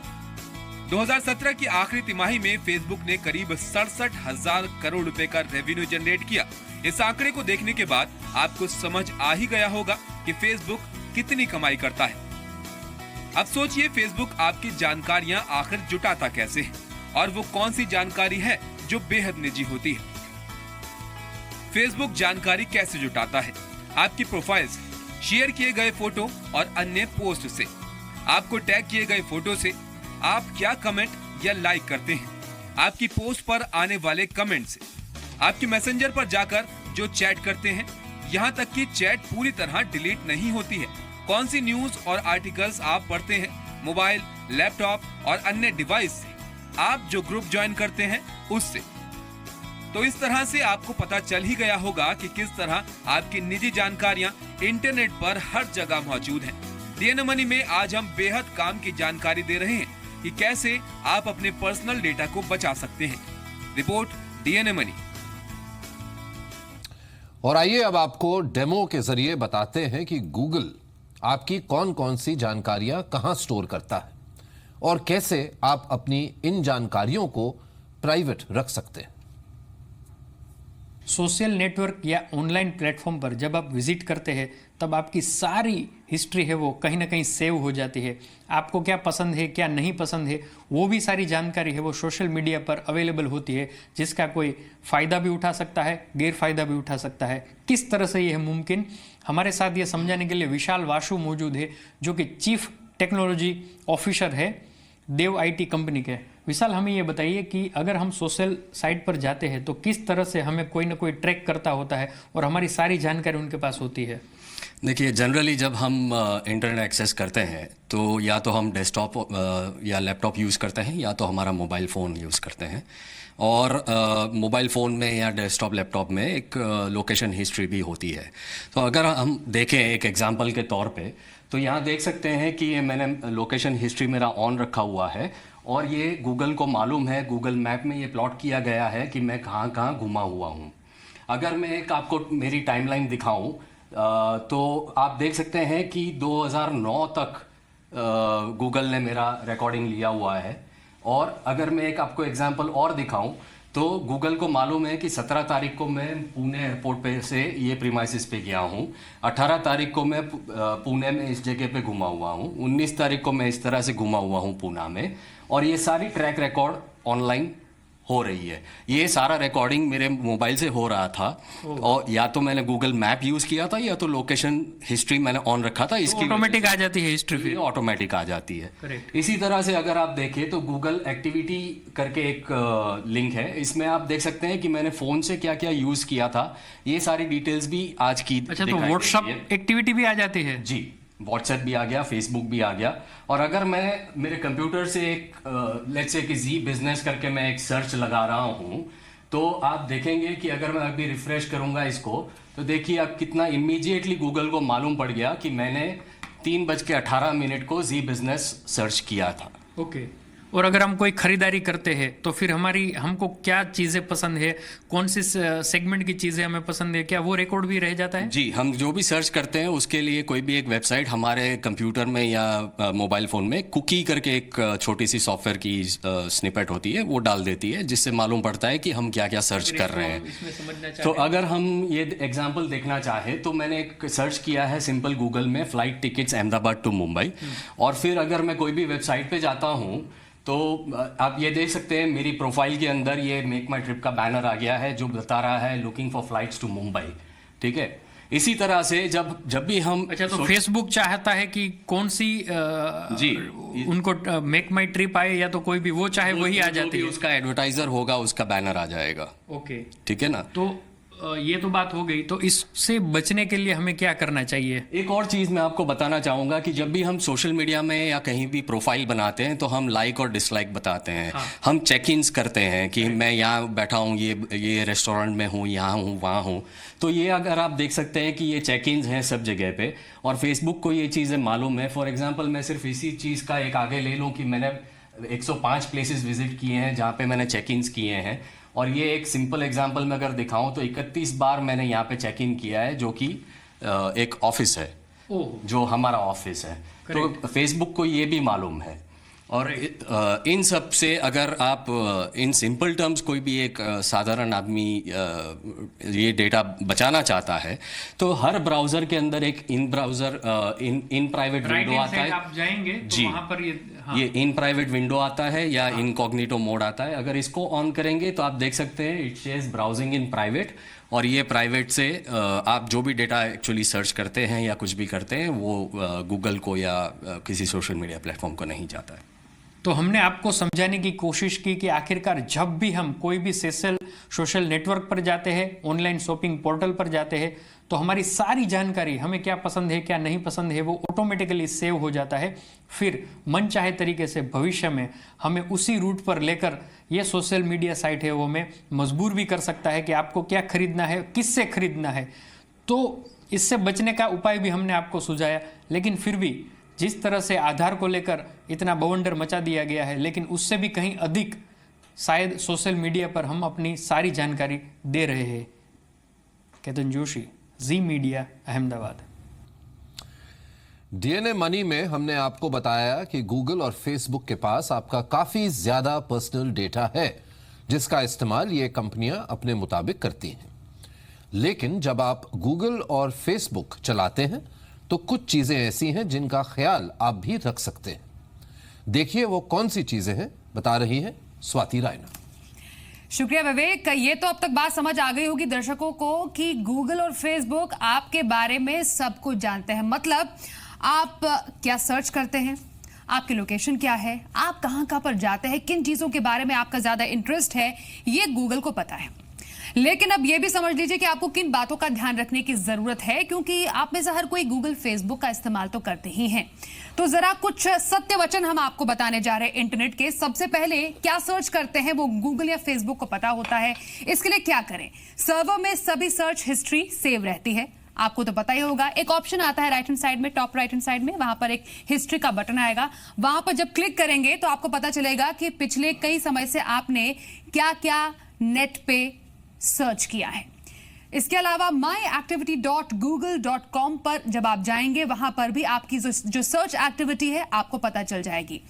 [SPEAKER 2] 2017 की आखिरी तिमाही में फेसबुक ने करीब 67,000 करोड़ रुपए का रेवेन्यू जनरेट किया। इस आंकड़े को देखने के बाद आपको समझ आ ही गया होगा कि फेसबुक कितनी कमाई करता है। अब सोचिए फेसबुक आपकी जानकारियां आखिर जुटाता कैसे है और वो कौन सी जानकारी है जो बेहद निजी होती है। फेसबुक जानकारी कैसे जुटाता है? आपकी प्रोफाइल से, शेयर किए गए फोटो और अन्य पोस्ट से, आपको टैग किए गए फोटो से, आप क्या कमेंट या लाइक करते हैं, आपकी पोस्ट पर आने वाले कमेंट से, आपके मैसेंजर पर जाकर जो चैट करते हैं, यहाँ तक कि चैट पूरी तरह डिलीट नहीं होती है। कौन सी न्यूज और आर्टिकल्स आप पढ़ते हैं, मोबाइल, लैपटॉप और अन्य डिवाइस से, आप जो ग्रुप ज्वाइन करते हैं उससे। तो इस तरह से आपको पता चल ही गया होगा कि किस तरह आपकी निजी जानकारियां इंटरनेट पर हर जगह मौजूद हैं। डीएनए मनी में आज हम बेहद काम की जानकारी दे रहे हैं कि कैसे आप अपने पर्सनल डेटा को बचा सकते हैं। Report DNA money.
[SPEAKER 1] और आइए अब आपको डेमो के जरिए बताते हैं कि गूगल आपकी कौन कौन सी जानकारियां कहां स्टोर करता है और कैसे आप अपनी इन जानकारियों को प्राइवेट रख सकते हैं।
[SPEAKER 9] सोशल नेटवर्क या ऑनलाइन प्लेटफॉर्म पर जब आप विजिट करते हैं तब आपकी सारी हिस्ट्री है वो कहीं ना कहीं सेव हो जाती है। आपको क्या पसंद है, क्या नहीं पसंद है, वो भी सारी जानकारी है वो सोशल मीडिया पर अवेलेबल होती है, जिसका कोई फ़ायदा भी उठा सकता है, गैरफायदा भी उठा सकता है। किस तरह से ये है मुमकिन, हमारे साथ ये समझाने के लिए विशाल वासु मौजूद है, जो कि चीफ टेक्नोलॉजी ऑफिसर है देव IT कंपनी के। विशाल, हमें ये बताइए कि अगर हम सोशल साइट पर जाते हैं तो किस तरह से हमें कोई ना कोई ट्रैक करता होता है और हमारी सारी जानकारी उनके पास होती है।
[SPEAKER 10] देखिए, जनरली जब हम इंटरनेट एक्सेस करते हैं तो या तो हम डेस्कटॉप या लैपटॉप यूज़ करते हैं या तो हमारा मोबाइल फ़ोन यूज़ करते हैं। और मोबाइल फ़ोन में या डेस्कटॉप लैपटॉप में एक लोकेशन हिस्ट्री भी होती है। तो अगर हम देखें एक एग्जांपल के तौर पे, तो यहाँ देख सकते हैं कि ये मैंने लोकेशन हिस्ट्री मेरा ऑन रखा हुआ है और ये गूगल को मालूम है, गूगल मैप में ये प्लॉट किया गया है कि मैं कहाँ कहाँ घुमा हुआ हूँ। अगर मैं एक आपको मेरी टाइमलाइन दिखाऊँ तो आप देख सकते हैं कि 2009 तक गूगल ने मेरा रिकॉर्डिंग लिया हुआ है। और अगर मैं एक आपको एग्जांपल और दिखाऊं तो गूगल को मालूम है कि 17 तारीख को मैं पुणे एयरपोर्ट पे से ये प्रीमाइसिस पे गया हूँ, 18 तारीख को मैं पुणे में इस जगह पे घुमा हुआ हूँ, 19 तारीख को मैं इस तरह से घुमा हुआ हूँ पुणे में। और ये सारी ट्रैक रिकॉर्ड ऑनलाइन हो रही है। ये सारा रिकॉर्डिंग मेरे मोबाइल से हो रहा था और या तो मैंने गूगल मैप यूज़ किया था या तो लोकेशन हिस्ट्री मैंने ऑन रखा था। इसकी
[SPEAKER 9] ऑटोमेटिक आ जाती है हिस्ट्री, फिर
[SPEAKER 10] ऑटोमेटिक आ जाती है।
[SPEAKER 9] Correct.
[SPEAKER 10] इसी तरह से अगर आप देखें तो गूगल एक्टिविटी करके एक लिंक है, इसमें आप देख सकते हैं कि मैंने फ़ोन से क्या क्या यूज़ किया था। ये सारी डिटेल्स भी आज की।
[SPEAKER 9] अच्छा, तो व्हाट्सएप एक्टिविटी भी आ जाती है?
[SPEAKER 10] जी, व्हाट्सएप भी आ गया, फेसबुक भी आ गया। और अगर मैं मेरे कंप्यूटर से एक लेट्स से कि जी बिजनेस करके मैं एक सर्च लगा रहा हूँ, तो आप देखेंगे कि अगर मैं अभी रिफ्रेश करूँगा इसको तो देखिए अब कितना इमीडिएटली गूगल को मालूम पड़ गया कि मैंने 3:18 को जी बिजनेस सर्च किया था।
[SPEAKER 9] ओके। और अगर हम कोई खरीदारी करते हैं तो फिर हमको क्या चीज़ें पसंद है, कौन सी सेगमेंट की चीज़ें हमें पसंद है, क्या वो रिकॉर्ड भी रह जाता है?
[SPEAKER 10] जी, हम जो भी सर्च करते हैं उसके लिए कोई भी एक वेबसाइट हमारे कंप्यूटर में या मोबाइल फ़ोन में कुकी करके एक छोटी सी सॉफ्टवेयर की स्निपेट होती है, वो डाल देती है, जिससे मालूम पड़ता है कि हम क्या क्या सर्च कर रहे हैं। तो अगर हम ये एग्जाम्पल देखना चाहें तो मैंने एक सर्च किया है सिंपल गूगल में flight tickets Ahmedabad to Mumbai. और फिर अगर मैं कोई भी वेबसाइट पे जाता हूँ तो आप ये देख सकते हैं मेरी प्रोफाइल के अंदर ये मेक माई ट्रिप का बैनर आ गया है जो बता रहा है looking for flights to Mumbai. ठीक है, इसी तरह से जब भी हम
[SPEAKER 9] अच्छा, तो फेसबुक चाहता है कि कौन सी
[SPEAKER 10] जी
[SPEAKER 9] उनको मेक माई ट्रिप आए या तो कोई भी वो चाहे वही आ जाती है,
[SPEAKER 10] उसका एडवर्टाइजर होगा उसका बैनर आ जाएगा।
[SPEAKER 9] ओके,
[SPEAKER 10] ठीक है ना।
[SPEAKER 9] तो ये तो बात हो गई, तो इससे बचने के लिए हमें क्या करना चाहिए?
[SPEAKER 10] एक और चीज़ मैं आपको बताना चाहूँगा कि जब भी हम सोशल मीडिया में या कहीं भी प्रोफाइल बनाते हैं तो हम लाइक और डिसलाइक बताते हैं। हाँ। हम चेक इन्स करते हैं कि मैं यहाँ बैठा हूँ, ये रेस्टोरेंट में हूँ, यहाँ हूँ, वहाँ हूँ। तो ये अगर आप देख सकते हैं कि ये चेक इन्स हैं सब जगह पे और फेसबुक को ये चीज़ें मालूम है। फॉर एग्जाम्पल मैं सिर्फ इसी चीज़ का एक आगे ले लूँ कि मैंने 105 प्लेसेस विजिट किए हैं जहाँ पे मैंने चेक इन्स किए हैं। और ये एक सिंपल एग्जांपल में अगर दिखाऊं तो 31 बार मैंने यहाँ पे चेक इन किया है, जो कि एक ऑफिस है, जो हमारा ऑफिस है। तो फेसबुक को ये भी मालूम है। और इन सब से अगर आप इन सिंपल टर्म्स कोई भी एक साधारण आदमी ये डेटा बचाना चाहता है तो हर ब्राउजर के अंदर एक इन ब्राउजर इन प्राइवेट विंडो आता है।
[SPEAKER 9] आप जाएंगे तो
[SPEAKER 10] जी,
[SPEAKER 9] वहां पर
[SPEAKER 10] ये इन प्राइवेट विंडो आता है या इनकॉग्निटो मोड आता है। अगर इसको ऑन करेंगे तो आप देख सकते हैं it shares browsing in private, और ये प्राइवेट से आप जो भी डेटा एक्चुअली सर्च करते हैं या कुछ भी करते हैं वो गूगल को या किसी सोशल मीडिया प्लेटफॉर्म को नहीं जाता है।
[SPEAKER 9] तो हमने आपको समझाने की कोशिश की कि आखिरकार जब भी हम कोई भी सोशल नेटवर्क पर जाते हैं, ऑनलाइन शॉपिंग पोर्टल पर जाते हैं, तो हमारी सारी जानकारी, हमें क्या पसंद है क्या नहीं पसंद है, वो ऑटोमेटिकली सेव हो जाता है। फिर मनचाहे तरीके से भविष्य में हमें उसी रूट पर लेकर ये सोशल मीडिया साइट है वो हमें मजबूर भी कर सकता है कि आपको क्या खरीदना है, किससे खरीदना है। तो इससे बचने का उपाय भी हमने आपको सुझाया। लेकिन फिर भी जिस तरह से आधार को लेकर इतना बवंडर मचा दिया गया है, लेकिन उससे भी कहीं अधिक शायद सोशल मीडिया पर हम अपनी सारी जानकारी दे रहे हैं। केतन जोशी, जी मीडिया, अहमदाबाद।
[SPEAKER 1] डीएनए मनी में हमने आपको बताया कि गूगल और फेसबुक के पास आपका काफी ज्यादा पर्सनल डेटा है जिसका इस्तेमाल ये कंपनियां अपने मुताबिक करती हैं। लेकिन जब आप गूगल और फेसबुक चलाते हैं तो कुछ चीजें ऐसी हैं जिनका ख्याल आप भी रख सकते हैं। देखिए वो कौन सी चीजें हैं, बता रही है स्वाति रायना।
[SPEAKER 11] शुक्रिया विवेक। ये तो अब तक बात समझ आ गई होगी दर्शकों को कि गूगल और फेसबुक आपके बारे में सब कुछ जानते हैं। मतलब आप क्या सर्च करते हैं, आपकी लोकेशन क्या है, आप कहां पर जाते हैं, किन चीजों के बारे में आपका ज्यादा इंटरेस्ट है, ये गूगल को पता है। लेकिन अब ये भी समझ लीजिए कि आपको किन बातों का ध्यान रखने की जरूरत है, क्योंकि आप में से हर कोई गूगल फेसबुक का इस्तेमाल तो करते ही हैं। तो जरा कुछ सत्य वचन हम आपको बताने जा रहे हैं इंटरनेट के। सबसे पहले क्या सर्च करते हैं वो गूगल या फेसबुक को पता होता है। इसके लिए क्या करें, सर्वर में सभी सर्च हिस्ट्री सेव रहती है। आपको तो पता ही होगा, एक ऑप्शन आता है राइट हैंड साइड में, टॉप राइट हैंड साइड में, वहां पर एक हिस्ट्री का बटन आएगा। वहां पर जब क्लिक करेंगे तो आपको पता चलेगा कि पिछले कई समय से आपने क्या क्या नेट पे सर्च किया है। इसके अलावा myactivity.google.com पर जब आप जाएंगे वहां पर भी आपकी जो सर्च एक्टिविटी है आपको पता चल जाएगी।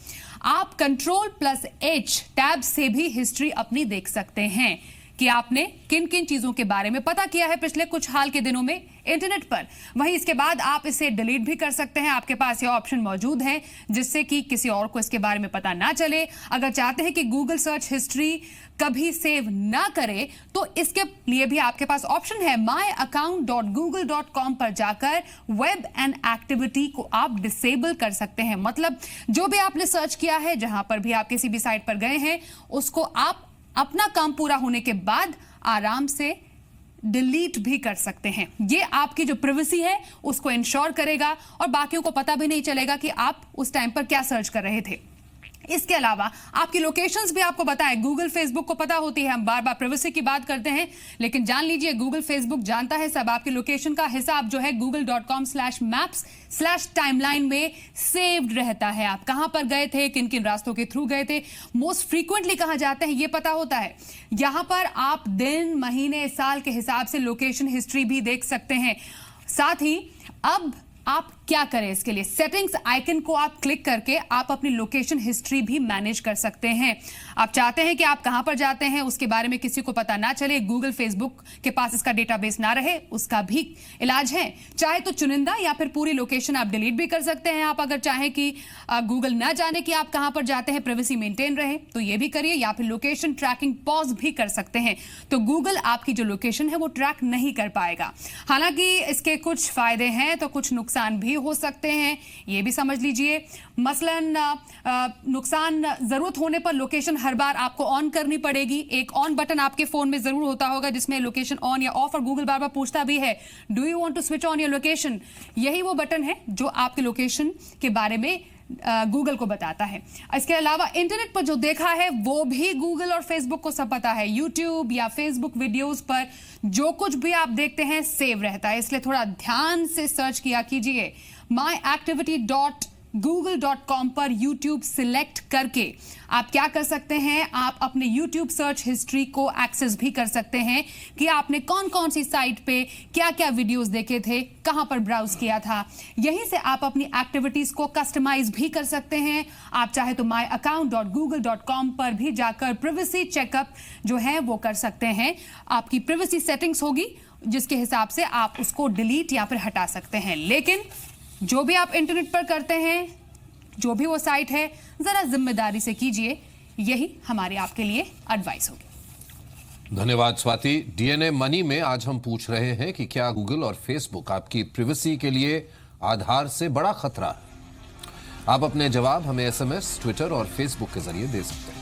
[SPEAKER 11] आप Ctrl+H टैब से भी हिस्ट्री अपनी देख सकते हैं कि आपने किन किन चीजों के बारे में पता किया है पिछले कुछ हाल के दिनों में इंटरनेट पर। वहीं इसके बाद आप इसे डिलीट भी कर सकते हैं। आपके पास ये ऑप्शन मौजूद है जिससे कि किसी और को इसके बारे में पता ना चले। अगर चाहते हैं कि गूगल सर्च हिस्ट्री कभी सेव ना करे तो इसके लिए भी आपके पास ऑप्शन है। myaccount.google.com पर जाकर वेब एंड एक्टिविटी को आप डिसेबल कर सकते हैं। मतलब जो भी आपने सर्च किया है, जहां पर भी आप किसी भी साइट पर गए हैं, उसको आप अपना काम पूरा होने के बाद आराम से डिलीट भी कर सकते हैं। ये आपकी जो प्राइवेसी है उसको इंश्योर करेगा और बाकियों को पता भी नहीं चलेगा कि आप उस टाइम पर क्या सर्च कर रहे थे। इसके अलावा आपकी लोकेशंस भी आपको बताएं। गूगल फेसबुक को पता होती है, हम बार बार प्राइवेसी की बात करते हैं, लेकिन जान लीजिए गूगल फेसबुक जानता है सब। आपकी लोकेशन का हिसाब जो है google.com/maps/timeline में सेव्ड रहता है। आप कहां पर गए थे, किन किन रास्तों के थ्रू गए थे, मोस्ट फ्रीक्वेंटली कहां जाते हैं, ये पता होता है। यहां पर आप दिन, महीने, साल के हिसाब से लोकेशन हिस्ट्री भी देख सकते हैं। साथ ही अब आप क्या करें, इसके लिए सेटिंग्स आइकन को आप क्लिक करके आप अपनी लोकेशन हिस्ट्री भी मैनेज कर सकते हैं। आप चाहते हैं कि आप कहां पर जाते हैं उसके बारे में किसी को पता ना चले, गूगल फेसबुक के पास इसका डेटाबेस ना रहे, उसका भी इलाज है। चाहे तो चुनिंदा या फिर पूरी लोकेशन आप डिलीट भी कर सकते हैं। आप अगर चाहें कि गूगल ना जाने कि आप कहां पर जाते हैं, प्राइवेसी मेंटेन रहे, तो ये भी करिए। या फिर लोकेशन ट्रैकिंग पॉज भी कर सकते हैं, तो गूगल आपकी जो लोकेशन है वो ट्रैक नहीं कर पाएगा। हालांकि इसके कुछ फायदे हैं तो कुछ नुकसान भी हो सकते हैं, ये भी समझ लीजिए। मसलन नुकसान, जरूरत होने पर लोकेशन हर बार आपको ऑन करनी पड़ेगी। एक ऑन बटन आपके फोन में जरूर होता होगा जिसमें लोकेशन ऑन या ऑफ, और गूगल बार बार पूछता भी है do you want to switch on your location. यही वो बटन है जो आपके लोकेशन के बारे में गूगल को बताता है। इसके अलावा इंटरनेट पर जो देखा है वो भी गूगल और फेसबुक को सब पता है। यूट्यूब या फेसबुक वीडियोस पर जो कुछ भी आप देखते हैं सेव रहता है, इसलिए थोड़ा ध्यान से सर्च किया कीजिए। myactivity.google.com google.com पर YouTube सिलेक्ट करके आप क्या कर सकते हैं, आप अपने YouTube सर्च हिस्ट्री को एक्सेस भी कर सकते हैं कि आपने कौन कौन सी साइट पे क्या क्या वीडियोस देखे थे, कहां पर ब्राउज किया था। यहीं से आप अपनी एक्टिविटीज को कस्टमाइज भी कर सकते हैं। आप चाहे तो myaccount.google.com पर भी जाकर प्राइवेसी चेकअप जो है वो कर सकते हैं। आपकी प्राइवेसी सेटिंग्स होगी जिसके हिसाब से आप उसको डिलीट या फिर हटा सकते हैं। लेकिन जो भी आप इंटरनेट पर करते हैं, जो भी वो साइट है, जरा जिम्मेदारी से कीजिए, यही हमारी आपके लिए एडवाइस होगी।
[SPEAKER 1] धन्यवाद स्वाति। डीएनए मनी में आज हम पूछ रहे हैं कि क्या गूगल और फेसबुक आपकी प्राइवेसी के लिए आधार से बड़ा खतरा है। आप अपने जवाब हमें एसएमएस, ट्विटर और फेसबुक के जरिए दे सकते हैं।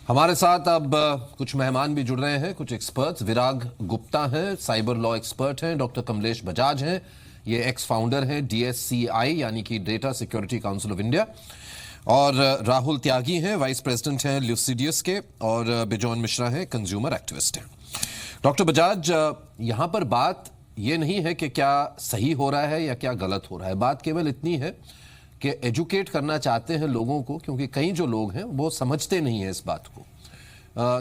[SPEAKER 1] हमारे साथ अब कुछ मेहमान भी जुड़ रहे हैं, कुछ एक्सपर्ट्स। विराग गुप्ता हैं, साइबर लॉ एक्सपर्ट हैं। डॉक्टर कमलेश बजाज हैं, ये एक्स फाउंडर हैं DSCI यानी कि data security council of India. और राहुल त्यागी हैं, वाइस प्रेसिडेंट हैं ल्यूसिडियस के। और बिजॉन मिश्रा हैं, कंज्यूमर एक्टिविस्ट हैं। डॉक्टर बजाज, यहां पर बात यह नहीं है कि क्या सही हो रहा है या क्या गलत हो रहा है। बात केवल इतनी है कि एजुकेट करना चाहते हैं लोगों को, क्योंकि कई जो लोग हैं वो समझते नहीं हैं इस बात को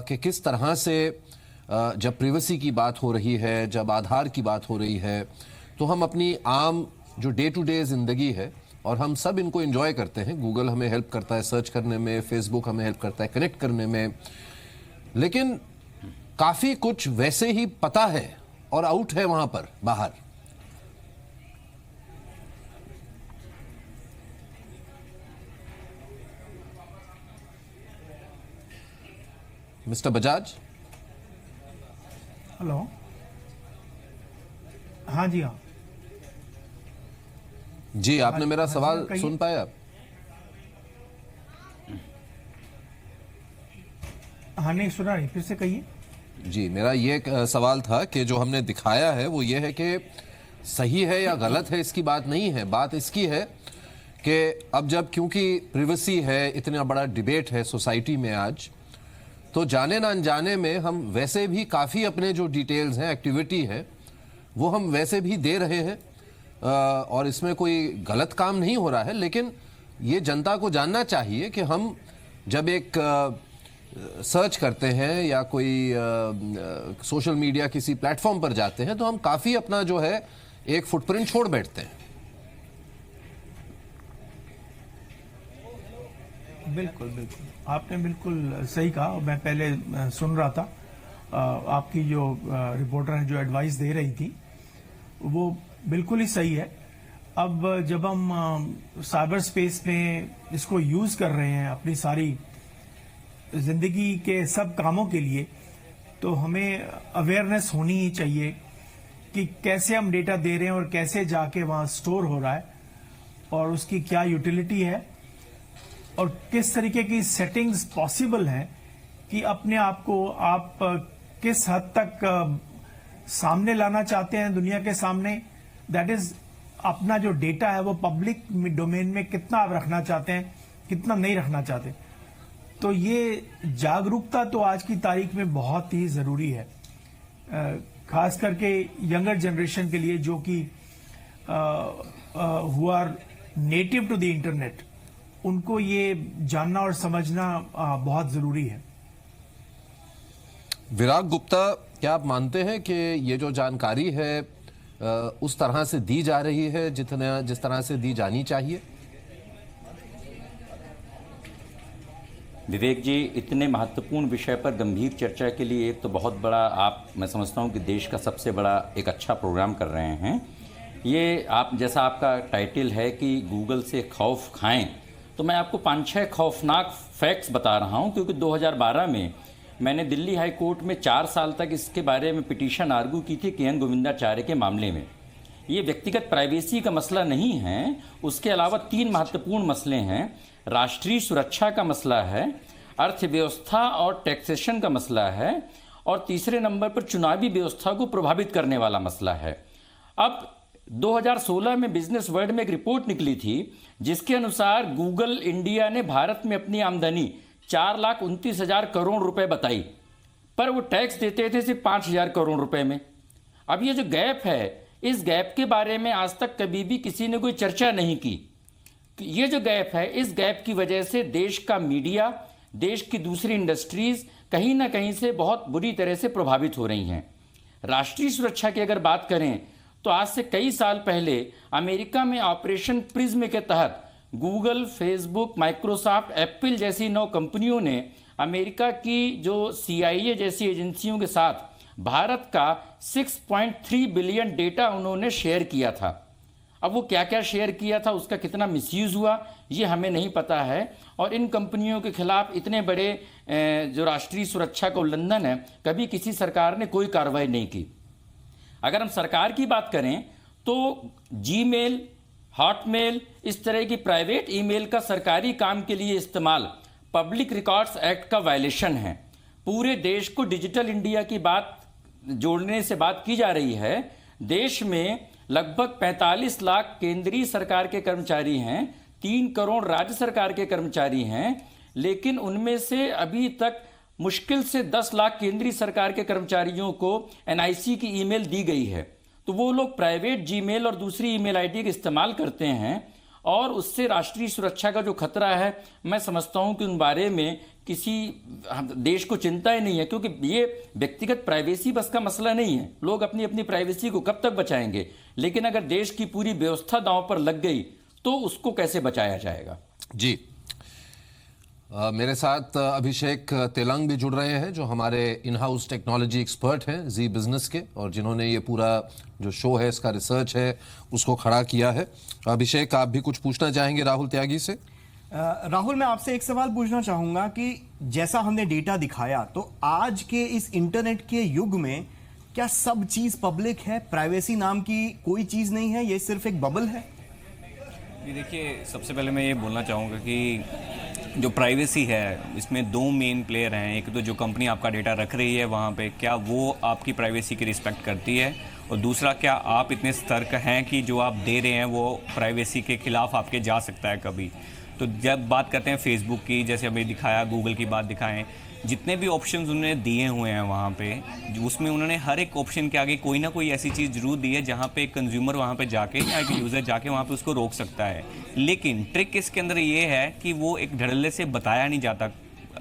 [SPEAKER 1] कि किस तरह से जब प्राइवेसी की बात हो रही है, जब आधार की बात हो रही है, तो हम अपनी आम जो डे टू डे जिंदगी है, और हम सब इनको एंजॉय करते हैं। गूगल हमें हेल्प करता है सर्च करने में, फेसबुक हमें हेल्प करता है कनेक्ट करने में, लेकिन काफी कुछ वैसे ही पता है और आउट है वहां पर बाहर। मिस्टर बजाज।
[SPEAKER 12] हेलो। हाँ जी, हाँ
[SPEAKER 1] जी, आपने मेरा सवाल सुन पाया?
[SPEAKER 12] हाँ नहीं सुना, नहीं, फिर से कहिए।
[SPEAKER 1] जी, मेरा ये सवाल था कि जो हमने दिखाया है वो ये है कि सही है या गलत है, इसकी बात नहीं है। बात इसकी है कि अब जब क्योंकि प्राइवेसी है, इतना बड़ा डिबेट है सोसाइटी में आज, तो जाने ना अनजाने में हम वैसे भी काफ़ी अपने जो डिटेल्स हैं, एक्टिविटी है, वो हम वैसे भी दे रहे हैं। और इसमें कोई गलत काम नहीं हो रहा है, लेकिन ये जनता को जानना चाहिए कि हम जब एक सर्च करते हैं या कोई सोशल मीडिया किसी प्लेटफॉर्म पर जाते हैं, तो हम काफ़ी अपना जो है एक फुटप्रिंट छोड़ बैठते हैं।
[SPEAKER 12] बिल्कुल बिल्कुल, आपने बिल्कुल सही कहा। मैं पहले सुन रहा था आपकी जो रिपोर्टर है जो एडवाइस दे रही थी, वो बिल्कुल ही सही है। अब जब हम साइबर स्पेस में इसको यूज कर रहे हैं अपनी सारी जिंदगी के सब कामों के लिए, तो हमें अवेयरनेस होनी ही चाहिए कि कैसे हम डेटा दे रहे हैं और कैसे जाके वहां स्टोर हो रहा है और उसकी क्या यूटिलिटी है और किस तरीके की सेटिंग्स पॉसिबल हैं कि अपने आप को आप किस हद तक सामने लाना चाहते हैं दुनिया के सामने। दैट इज, अपना जो डेटा है वो पब्लिक डोमेन में कितना आप रखना चाहते हैं, कितना नहीं रखना चाहते। तो ये जागरूकता तो आज की तारीख में बहुत ही जरूरी है, खास करके यंगर जनरेशन के लिए जो कि who are native to the internet, उनको ये जानना और समझना बहुत जरूरी है।
[SPEAKER 1] विराग गुप्ता, क्या आप मानते हैं कि ये जो जानकारी है उस तरह से दी जा रही है जिस तरह से दी जानी चाहिए?
[SPEAKER 13] विवेक जी, इतने महत्वपूर्ण विषय पर गंभीर चर्चा के लिए एक तो बहुत बड़ा, मैं समझता हूं कि देश का सबसे बड़ा एक अच्छा प्रोग्राम कर रहे हैं। ये आप जैसा आपका टाइटल है कि गूगल से खौफ खाएं, तो मैं आपको 5-6 खौफनाक फैक्ट्स बता रहा हूं, क्योंकि 2012 में मैंने दिल्ली हाई कोर्ट में 4 साल तक इसके बारे में पिटीशन आर्गू की थी KN गोविंदाचार्य के मामले में। ये व्यक्तिगत प्राइवेसी का मसला नहीं है, उसके अलावा 3 महत्वपूर्ण मसले हैं। राष्ट्रीय सुरक्षा का मसला है, अर्थव्यवस्था और टैक्सेशन का मसला है, और तीसरे नंबर पर चुनावी व्यवस्था को प्रभावित करने वाला मसला है। अब 2016 में बिजनेस वर्ल्ड में एक रिपोर्ट निकली थी जिसके अनुसार गूगल इंडिया ने भारत में अपनी आमदनी 4,29,000 करोड़ रुपए बताई, पर वो टैक्स देते थे सिर्फ 5,000 करोड़ रुपए में। अब ये जो गैप है, इस गैप के बारे में आज तक कभी भी किसी ने कोई चर्चा नहीं की। ये जो गैप है, इस गैप की वजह से देश का मीडिया, देश की दूसरी इंडस्ट्रीज कहीं ना कहीं से बहुत बुरी तरह से प्रभावित हो रही हैं। राष्ट्रीय सुरक्षा की अगर बात करें तो आज से कई साल पहले अमेरिका में ऑपरेशन प्रिज्म के तहत गूगल, फेसबुक, माइक्रोसॉफ्ट, एप्पल जैसी 9 कंपनियों ने अमेरिका की जो CIA जैसी एजेंसियों के साथ भारत का 6.3 बिलियन डेटा उन्होंने शेयर किया था। अब वो क्या क्या शेयर किया था, उसका कितना मिसयूज़ हुआ, ये हमें नहीं पता है। और इन कंपनियों के खिलाफ इतने बड़े जो राष्ट्रीय सुरक्षा का उल्लंघन है, कभी किसी सरकार ने कोई कार्रवाई नहीं की। अगर हम सरकार की बात करें तो Gmail, हॉटमेल, इस तरह की प्राइवेट ईमेल का सरकारी काम के लिए इस्तेमाल पब्लिक रिकॉर्ड्स एक्ट का वायलेशन है। पूरे देश को डिजिटल इंडिया की बात जोड़ने से बात की जा रही है। देश में लगभग 45 लाख केंद्रीय सरकार के कर्मचारी हैं, 3 करोड़ राज्य सरकार के कर्मचारी हैं, लेकिन उनमें से अभी तक मुश्किल से 10 लाख केंद्रीय सरकार के कर्मचारियों को NIC की ईमेल दी गई है। तो वो लोग प्राइवेट Gmail और दूसरी ईमेल आईडी का इस्तेमाल करते हैं और उससे राष्ट्रीय सुरक्षा का जो खतरा है, मैं समझता हूं कि उन बारे में किसी देश को चिंता ही नहीं है, क्योंकि ये व्यक्तिगत प्राइवेसी बस का मसला नहीं है। लोग अपनी अपनी प्राइवेसी को कब तक बचाएंगे, लेकिन अगर देश की पूरी व्यवस्था दांव पर लग गई तो उसको कैसे बचाया जाएगा।
[SPEAKER 1] जी, मेरे साथ अभिषेक तेलंग भी जुड़ रहे हैं, जो हमारे इन हाउस टेक्नोलॉजी एक्सपर्ट हैं जी बिजनेस के, और जिन्होंने ये पूरा जो शो है, इसका रिसर्च है, उसको खड़ा किया है। अभिषेक, आप भी कुछ पूछना चाहेंगे राहुल त्यागी से?
[SPEAKER 8] राहुल, मैं आपसे एक सवाल पूछना चाहूंगा कि जैसा हमने डेटा दिखाया, तो आज के इस इंटरनेट के युग में क्या सब चीज पब्लिक है? प्राइवेसी नाम की कोई चीज नहीं है, ये सिर्फ एक बबल है?
[SPEAKER 14] ये देखिए, सबसे पहले मैं ये बोलना चाहूँगा कि जो प्राइवेसी है, इसमें 2 मेन प्लेयर हैं। एक तो जो कंपनी आपका डेटा रख रही है वहाँ पे, क्या वो आपकी प्राइवेसी की रिस्पेक्ट करती है, और दूसरा, क्या आप इतने सतर्क हैं कि जो आप दे रहे हैं वो प्राइवेसी के खिलाफ आपके जा सकता है कभी। तो जब बात करते हैं फेसबुक की, जैसे अभी दिखाया, गूगल की बात दिखाएं, जितने भी ऑप्शंस उन्होंने दिए हुए हैं वहाँ पे, उसमें उन्होंने हर एक ऑप्शन के आगे कोई ना कोई ऐसी चीज़ जरूर दी है जहाँ पे एक कंज्यूमर वहाँ पे जाके या एक यूज़र जाके वहाँ पे उसको रोक सकता है। लेकिन ट्रिक इसके अंदर ये है कि वो एक धड़ल्ले से बताया नहीं जाता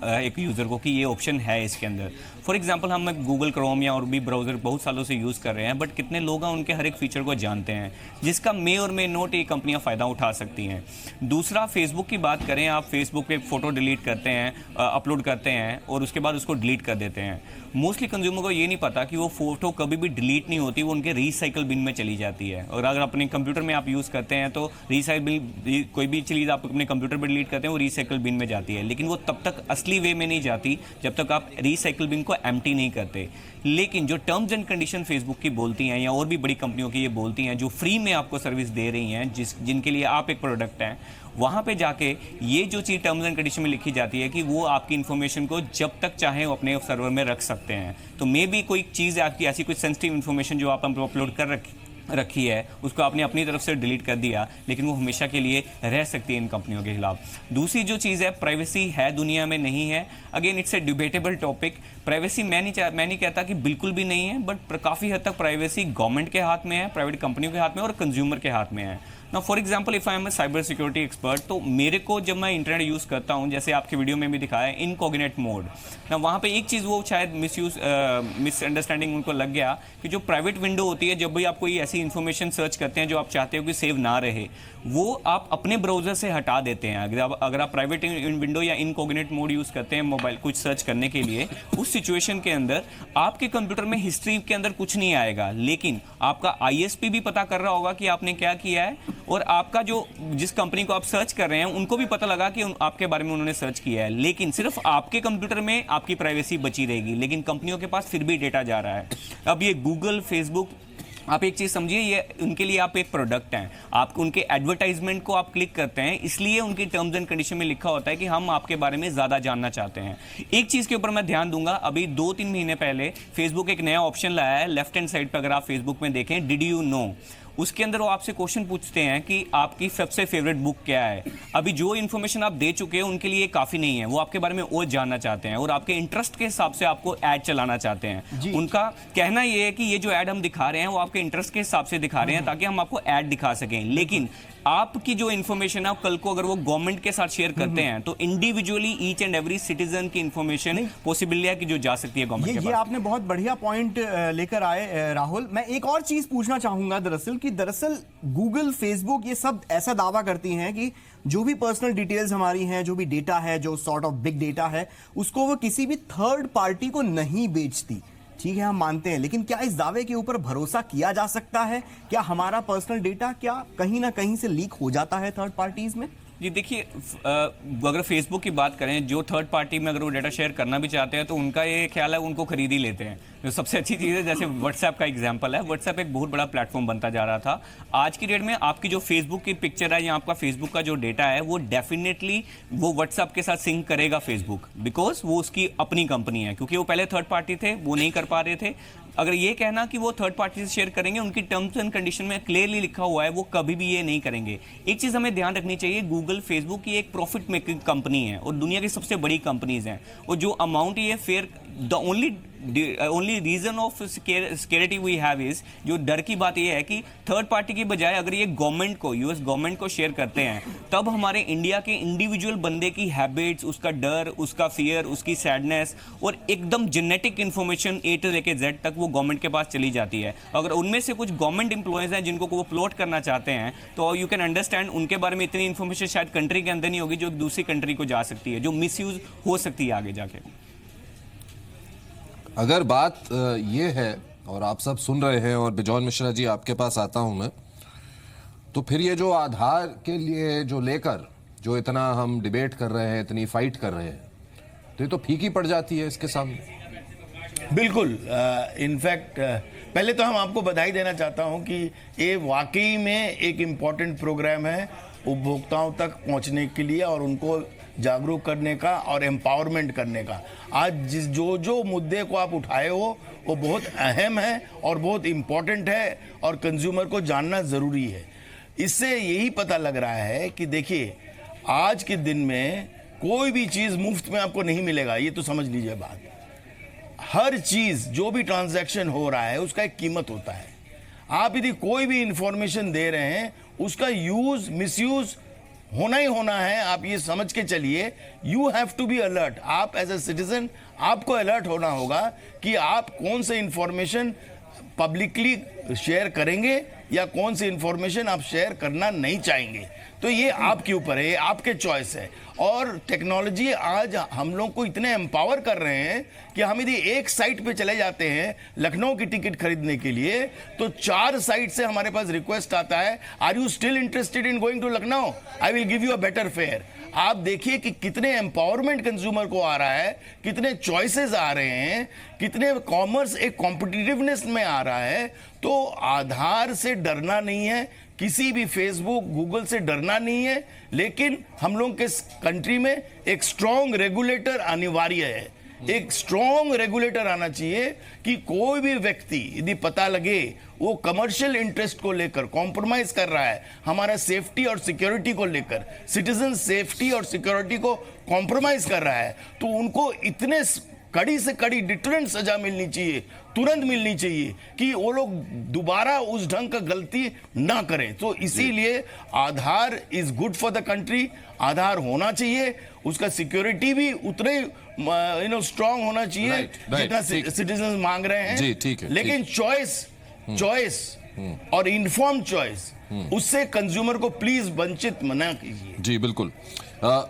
[SPEAKER 14] एक यूज़र को कि ये ऑप्शन है इसके अंदर। फॉर एग्जांपल, हम गूगल क्रोम या और भी ब्राउज़र बहुत सालों से यूज़ कर रहे हैं, बट कितने लोग हैं उनके हर एक फीचर को जानते हैं, जिसका मे और मे नोट ये कंपनियां फ़ायदा उठा सकती हैं। दूसरा, फेसबुक की बात करें, आप फेसबुक पे फ़ोटो डिलीट करते हैं, अपलोड करते हैं और उसके बाद उसको डिलीट कर देते हैं। मोस्टली कंज्यूमर को ये नहीं पता कि वो फ़ोटो कभी भी डिलीट नहीं होती, वो उनके रीसाइकिल बिन में चली जाती है। और अगर अपने कंप्यूटर में आप यूज़ करते हैं तो रीसाइकिल, कोई भी चीज़ आप अपने कंप्यूटर पर डिलीट करते हैं वो रीसाइकिल बिन में जाती है, लेकिन वो तब तक असली वे में नहीं जाती जब तक आप रीसाइकिल बिन को एम्प्टी नहीं करते। लेकिन जो टर्म्स एंड कंडीशन फेसबुक की बोलती हैं या और भी बड़ी कंपनियों की ये बोलती हैं, जो फ्री में आपको सर्विस दे रही हैं, जिनके लिए आप एक प्रोडक्ट हैं, वहाँ पे जाके ये जो चीज़ टर्म्स एंड कंडीशन में लिखी जाती है कि वो आपकी इन्फॉर्मेशन को जब तक चाहें वो अपने सर्वर में रख सकते हैं। तो मे बी कोई चीज़ आपकी ऐसी कोई सेंसिटिव इन्फॉर्मेशन जो आप अपलोड कर रखी है, उसको आपने अपनी तरफ से डिलीट कर दिया, लेकिन वो हमेशा के लिए रह सकती है इन कंपनियों के खिलाफ। दूसरी जो चीज़ है, प्राइवेसी है दुनिया में, नहीं है। Again it's a debatable topic. Privacy मैं नहीं कहता कि बिल्कुल भी नहीं है, बट काफ़ी हद तक प्राइवेसी गवर्नमेंट के हाथ में है, प्राइवेट कंपनियों के हाथ में और कंज्यूमर के हाथ में है। ना for example, if I am a cyber security expert, तो मेरे को जब मैं इंटरनेट यूज़ करता हूँ, जैसे आपके वीडियो में भी दिखाया इनकॉग्निट मोड, ना वहाँ पे एक चीज़ वो शायद मिसअंडरस्टैंडिंग उनको लग गया कि जो प्राइवेट विंडो होती है, जब भी आप कोई ऐसी इन्फॉर्मेशन सर्च करते हैं जो आप चाहते हो कि सेव ना रहे, वो आप अपने ब्राउजर से हटा देते हैं। अगर आप प्राइवेट विंडो या इनकॉग्निट मोड यूज़ करते हैं मोबाइल कुछ सर्च करने के लिए, उस सिचुएशन के अंदर आपके कंप्यूटर में हिस्ट्री के अंदर कुछ नहीं आएगा, लेकिन आपका ISP भी पता कर रहा होगा कि आपने क्या किया है, और आपका जिस कंपनी को आप सर्च कर रहे हैं उनको भी पता लगा कि आपके बारे में उन्होंने सर्च किया है। लेकिन सिर्फ आपके कंप्यूटर में आपकी प्राइवेसी बची रहेगी, लेकिन कंपनियों के पास फिर भी डेटा जा रहा है। अब ये गूगल, फेसबुक, आप एक चीज़ समझिए, ये उनके लिए आप एक प्रोडक्ट हैं, आप उनके एडवर्टाइजमेंट को आप क्लिक करते हैं, इसलिए उनकी टर्म्स एंड कंडीशन में लिखा होता है कि हम आपके बारे में ज़्यादा जानना चाहते हैं। एक चीज़ के ऊपर मैं ध्यान दूंगा, अभी 2-3 महीने पहले फेसबुक एक नया ऑप्शन लाया है, लेफ्ट हैंड साइड पर अगर आप फेसबुक में देखें, डिड यू नो, उसके अंदर वो आपसे क्वेश्चन पूछते हैं कि आपकी सबसे फेवरेट बुक क्या है। अभी जो इन्फॉर्मेशन आप दे चुके हैं उनके लिए काफ़ी नहीं है, वो आपके बारे में और जानना चाहते हैं और आपके इंटरेस्ट के हिसाब से आपको ऐड चलाना चाहते हैं। उनका कहना ये है कि ये जो ऐड हम दिखा रहे हैं वो आपके इंटरेस्ट के हिसाब से दिखा रहे हैं ताकि हम आपको ऐड दिखा सकें। लेकिन आपकी जो इन्फॉर्मेशन है कल को अगर वो गवर्नमेंट के साथ शेयर करते हैं तो individually each and every citizen की इन्फॉर्मेशन पॉसिबल है कि जो जा सकती है गवर्नमेंट के पास।
[SPEAKER 8] ये आपने बहुत बढ़िया पॉइंट लेकर आए राहुल। मैं एक और चीज पूछना चाहूंगा दरअसल गूगल, फेसबुक ये सब ऐसा दावा करती हैं कि जो भी पर्सनल डिटेल्स हमारी हैं, जो भी डेटा है, जो सॉर्ट ऑफ बिग डेटा है, उसको वो किसी भी थर्ड पार्टी को नहीं बेचती। ठीक है, हम मानते हैं, लेकिन क्या इस दावे के ऊपर भरोसा किया जा सकता है? क्या हमारा पर्सनल डेटा क्या कहीं ना कहीं से लीक हो जाता है थर्ड पार्टीज में?
[SPEAKER 14] जी देखिए, अगर फेसबुक की बात करें, जो थर्ड पार्टी में अगर वो डेटा शेयर करना भी चाहते हैं तो उनका ये ख्याल है उनको खरीद ही लेते हैं। जो सबसे अच्छी चीज़ है, जैसे व्हाट्सएप का एग्जांपल है, व्हाट्सएप एक बहुत बड़ा प्लेटफॉर्म बनता जा रहा था। आज की डेट में आपकी जो फेसबुक की पिक्चर है या आपका फेसबुक का जो डेटा है वो डेफिनेटली वो व्हाट्सएप के साथ सिंक करेगा फेसबुक, बिकॉज वो उसकी अपनी कंपनी है। क्योंकि वो पहले थर्ड पार्टी थे, वो नहीं कर पा रहे थे। अगर ये कहना कि वो थर्ड पार्टी से शेयर करेंगे, उनकी टर्म्स एंड कंडीशन में क्लियरली लिखा हुआ है वो कभी भी ये नहीं करेंगे। एक चीज़ हमें ध्यान रखनी चाहिए, गूगल, फेसबुक की एक प्रॉफिट मेकिंग कंपनी है और दुनिया की सबसे बड़ी कंपनीज हैं, और जो अमाउंट ये fear the only reason of security we have is, जो डर की बात ये है कि थर्ड पार्टी की बजाय अगर ये गवर्नमेंट को, यूएस गवर्नमेंट को शेयर करते हैं, तब हमारे इंडिया के इंडिविजुअल बंदे की हैबिट्स, उसका डर, उसका फियर, उसकी सैडनेस और एकदम जेनेटिक इन्फॉर्मेशन ए टू लेके जेड तक वो गवर्नमेंट के पास चली जाती है। अगर उनमें से कुछ गवर्नमेंट एम्प्लॉयज हैं जिनको वो प्लॉट करना चाहते हैं तो यू कैन अंडरस्टैंड उनके बारे में इतनी इन्फॉर्मेशन शायद कंट्री के अंदर नहीं होगी जो एक दूसरी कंट्री को जा सकती है, जो मिसयूज हो सकती है आगे जाके।
[SPEAKER 1] अगर बात ये है और आप सब सुन रहे हैं, और बिजॉन मिश्रा जी आपके पास आता हूं मैं, तो फिर ये जो आधार के लिए जो लेकर जो इतना हम डिबेट कर रहे हैं, इतनी फाइट कर रहे हैं, तो ये तो फीकी पड़ जाती है इसके सामने।
[SPEAKER 15] बिल्कुल। इनफैक्ट पहले तो हम आपको बधाई देना चाहता हूं कि ये वाकई में एक इम्पॉर्टेंट प्रोग्राम है उपभोक्ताओं तक पहुंचने के लिए और उनको जागरूक करने का और एम्पावरमेंट करने का। आज जो मुद्दे को आप उठाए हो वो बहुत अहम है और बहुत इम्पॉर्टेंट है और कंज्यूमर को जानना ज़रूरी है। इससे यही पता लग रहा है कि देखिए, आज के दिन में कोई भी चीज़ मुफ्त में आपको नहीं मिलेगा, ये तो समझ लीजिए बात। हर चीज़, जो भी ट्रांजैक्शन हो रहा है उसका एक कीमत होता है। आप यदि कोई भी इंफॉर्मेशन दे रहे हैं उसका यूज़, मिसयूज़ होना ही होना है। आप ये समझ के चलिए, you have to be alert. आप एज ए सिटीजन आपको अलर्ट होना होगा कि आप कौन से इंफॉर्मेशन पब्लिकली शेयर करेंगे या कौन सी इंफॉर्मेशन आप शेयर करना नहीं चाहेंगे। तो ये आपके ऊपर है, आपके चॉइस है। और टेक्नोलॉजी आज हम लोग को इतने एम्पावर कर रहे हैं कि हम यदि एक साइट पे चले जाते हैं लखनऊ की टिकट खरीदने के लिए, तो 4 साइट से हमारे पास रिक्वेस्ट आता है, are you still interested in going to Lucknow, I will give you a better fare. आप देखिए कि कितने एम्पावरमेंट कंज्यूमर को आ रहा है, कितने चॉइसेस आ रहे हैं, कितने कॉमर्स एक कॉम्पिटिटिवनेस में आ रहा है। तो आधार से डरना नहीं है, किसी भी फेसबुक, गूगल से डरना नहीं है, लेकिन हम लोग के कंट्री में एक स्ट्रॉन्ग रेगुलेटर अनिवार्य है। एक स्ट्रॉन्ग रेगुलेटर आना चाहिए कि कोई भी व्यक्ति यदि पता लगे वो कमर्शियल इंटरेस्ट को लेकर कॉम्प्रोमाइज कर रहा है, हमारा सेफ्टी और सिक्योरिटी को लेकर, सिटीजन सेफ्टी और सिक्योरिटी को कॉम्प्रोमाइज कर रहा है, तो उनको इतने कड़ी से कड़ी डिटरेंट सजा मिलनी चाहिए, तुरंत मिलनी चाहिए कि वो लोग दोबारा उस ढंग का गलती ना करें। तो इसीलिए Aadhaar is good for the country. Aadhaar होना चाहिए, उसका सिक्योरिटी भी उतने स्ट्रांग होना चाहिए जितना सिटीजन मांग रहे हैं।
[SPEAKER 1] जी, ठीक है,
[SPEAKER 15] लेकिन चॉइस और इन्फॉर्म चॉइस, उससे कंज्यूमर को प्लीज वंचित मना कीजिए।
[SPEAKER 1] जी बिल्कुल।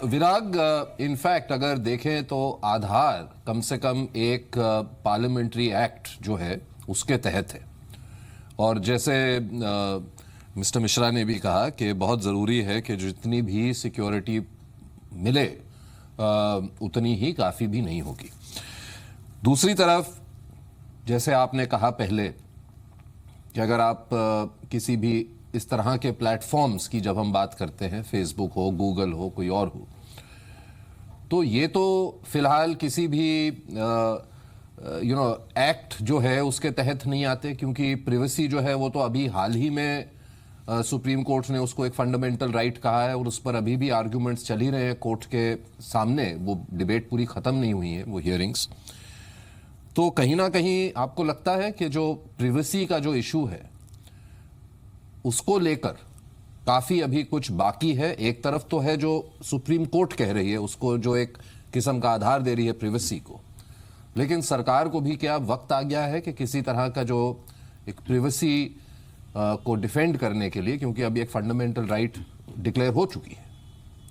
[SPEAKER 1] विराग, इनफैक्ट अगर देखें तो आधार कम से कम एक पार्लियामेंट्री एक्ट जो है उसके तहत है, और जैसे मिस्टर मिश्रा ने भी कहा कि बहुत ज़रूरी है कि जितनी भी सिक्योरिटी मिले उतनी ही काफ़ी भी नहीं होगी। दूसरी तरफ जैसे आपने कहा पहले कि अगर आप किसी भी इस तरह के प्लेटफॉर्म्स की जब हम बात करते हैं, फेसबुक हो, गूगल हो, कोई और हो, तो ये तो फिलहाल किसी भी एक्ट जो है उसके तहत नहीं आते, क्योंकि प्राइवेसी जो है वो तो अभी हाल ही में सुप्रीम कोर्ट ने उसको एक फंडामेंटल राइट कहा है और उस पर अभी भी आर्ग्यूमेंट्स चल ही रहे हैं कोर्ट के सामने। वो डिबेट पूरी खत्म नहीं हुई है, वो हियरिंग्स। तो कहीं ना कहीं आपको लगता है कि जो प्रिवेसी का जो इशू है उसको लेकर काफी अभी कुछ बाकी है? एक तरफ तो है जो सुप्रीम कोर्ट कह रही है, उसको जो एक किस्म का आधार दे रही है प्रिवेसी को, लेकिन सरकार को भी क्या वक्त आ गया है कि किसी तरह का जो एक प्रिवेसी को डिफेंड करने के लिए, क्योंकि अभी एक फंडामेंटल राइट डिक्लेयर हो चुकी है,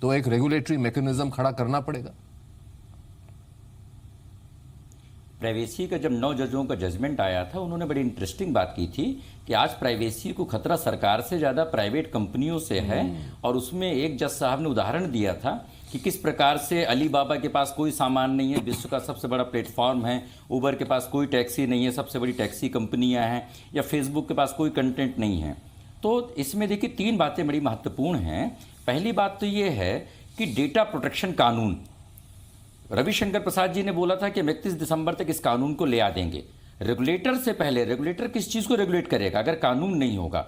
[SPEAKER 1] तो एक रेगुलेटरी मैकेनिज्म खड़ा करना पड़ेगा?
[SPEAKER 13] प्राइवेसी का जब 9 जजों का जजमेंट आया था, उन्होंने बड़ी इंटरेस्टिंग बात की थी कि आज प्राइवेसी को खतरा सरकार से ज़्यादा प्राइवेट कंपनियों से है। और उसमें एक जज साहब ने उदाहरण दिया था कि किस प्रकार से अली बाबा के पास कोई सामान नहीं है, विश्व का सबसे बड़ा प्लेटफॉर्म है, उबर के पास कोई टैक्सी नहीं है, सबसे बड़ी टैक्सी कंपनियां हैं, या फेसबुक के पास कोई कंटेंट नहीं है। तो इसमें देखिए 3 बातें बड़ी महत्वपूर्ण हैं। पहली बात तो ये है कि डेटा प्रोटेक्शन कानून, रविशंकर प्रसाद जी ने बोला था कि 31 दिसंबर तक इस कानून को ले आ देंगे। रेगुलेटर से पहले, रेगुलेटर किस चीज को रेगुलेट करेगा अगर कानून नहीं होगा?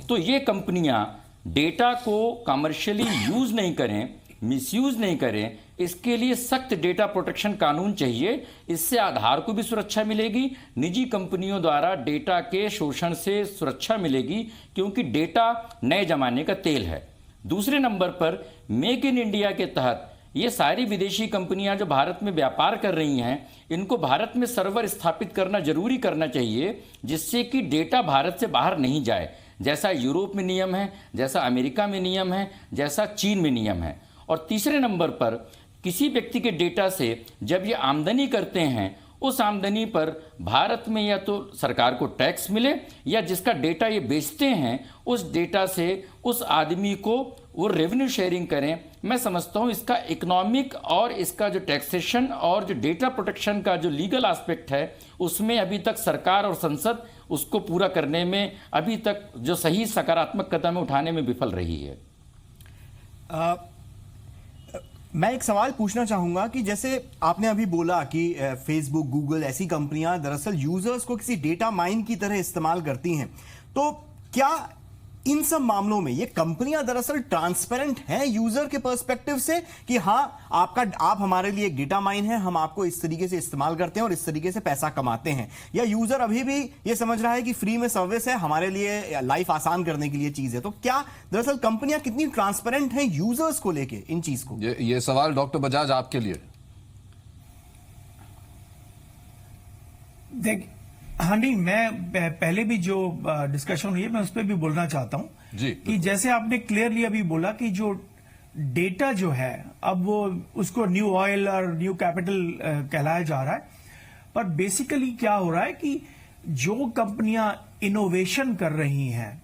[SPEAKER 13] तो ये कंपनियां डेटा को कमर्शियली यूज नहीं करें, मिसयूज नहीं करें, इसके लिए सख्त डेटा प्रोटेक्शन कानून चाहिए। इससे आधार को भी सुरक्षा मिलेगी, निजी कंपनियों द्वारा डेटा के शोषण से सुरक्षा मिलेगी, क्योंकि डेटा नए जमाने का तेल है। दूसरे नंबर पर मेक इन इंडिया के तहत ये सारी विदेशी कंपनियां जो भारत में व्यापार कर रही हैं, इनको भारत में सर्वर स्थापित करना जरूरी करना चाहिए, जिससे कि डेटा भारत से बाहर नहीं जाए, जैसा यूरोप में नियम है, जैसा अमेरिका में नियम है, जैसा चीन में नियम है। और तीसरे नंबर पर किसी व्यक्ति के डेटा से जब ये आमदनी करते हैं, उस आमदनी पर भारत में या तो सरकार को टैक्स मिले, या जिसका डेटा ये बेचते हैं उस डेटा से उस आदमी को वो रेवेन्यू शेयरिंग करें। मैं समझता हूँ इसका इकोनॉमिक और इसका जो टैक्सेशन और जो डेटा प्रोटेक्शन का जो लीगल एस्पेक्ट है, उसमें अभी तक सरकार और संसद उसको पूरा करने में अभी तक जो सही सकारात्मक कदम उठाने में विफल रही है।
[SPEAKER 8] मैं एक सवाल पूछना चाहूंगा कि जैसे आपने अभी बोला कि फेसबुक, गूगल ऐसी कंपनियां दरअसल यूजर्स को किसी डेटा माइन की तरह इस्तेमाल करती हैं, तो क्या इन सब मामलों में ये कंपनियां दरअसल ट्रांसपेरेंट हैं यूजर के पर्सपेक्टिव से कि हाँ आप हमारे लिए एक डेटा माइन है, हम आपको इस तरीके से इस्तेमाल करते हैं और इस तरीके से पैसा कमाते हैं, या यूजर अभी भी ये समझ रहा है कि फ्री में सर्विस है, हमारे लिए लाइफ आसान करने के लिए चीज है? तो क्या दरअसल कंपनियां कितनी ट्रांसपेरेंट हैं यूजर्स को लेके इन चीज को?
[SPEAKER 1] ये सवाल डॉक्टर बजाज आपके लिए।
[SPEAKER 12] देख, हाँ नहीं, मैं पहले भी जो डिस्कशन हुई है मैं उस पर भी बोलना चाहता हूं कि जैसे आपने क्लियरली अभी बोला कि जो डेटा जो है अब वो उसको न्यू ऑयल और न्यू कैपिटल कहलाया जा रहा है, पर बेसिकली क्या हो रहा है कि जो कंपनियां इनोवेशन कर रही हैं,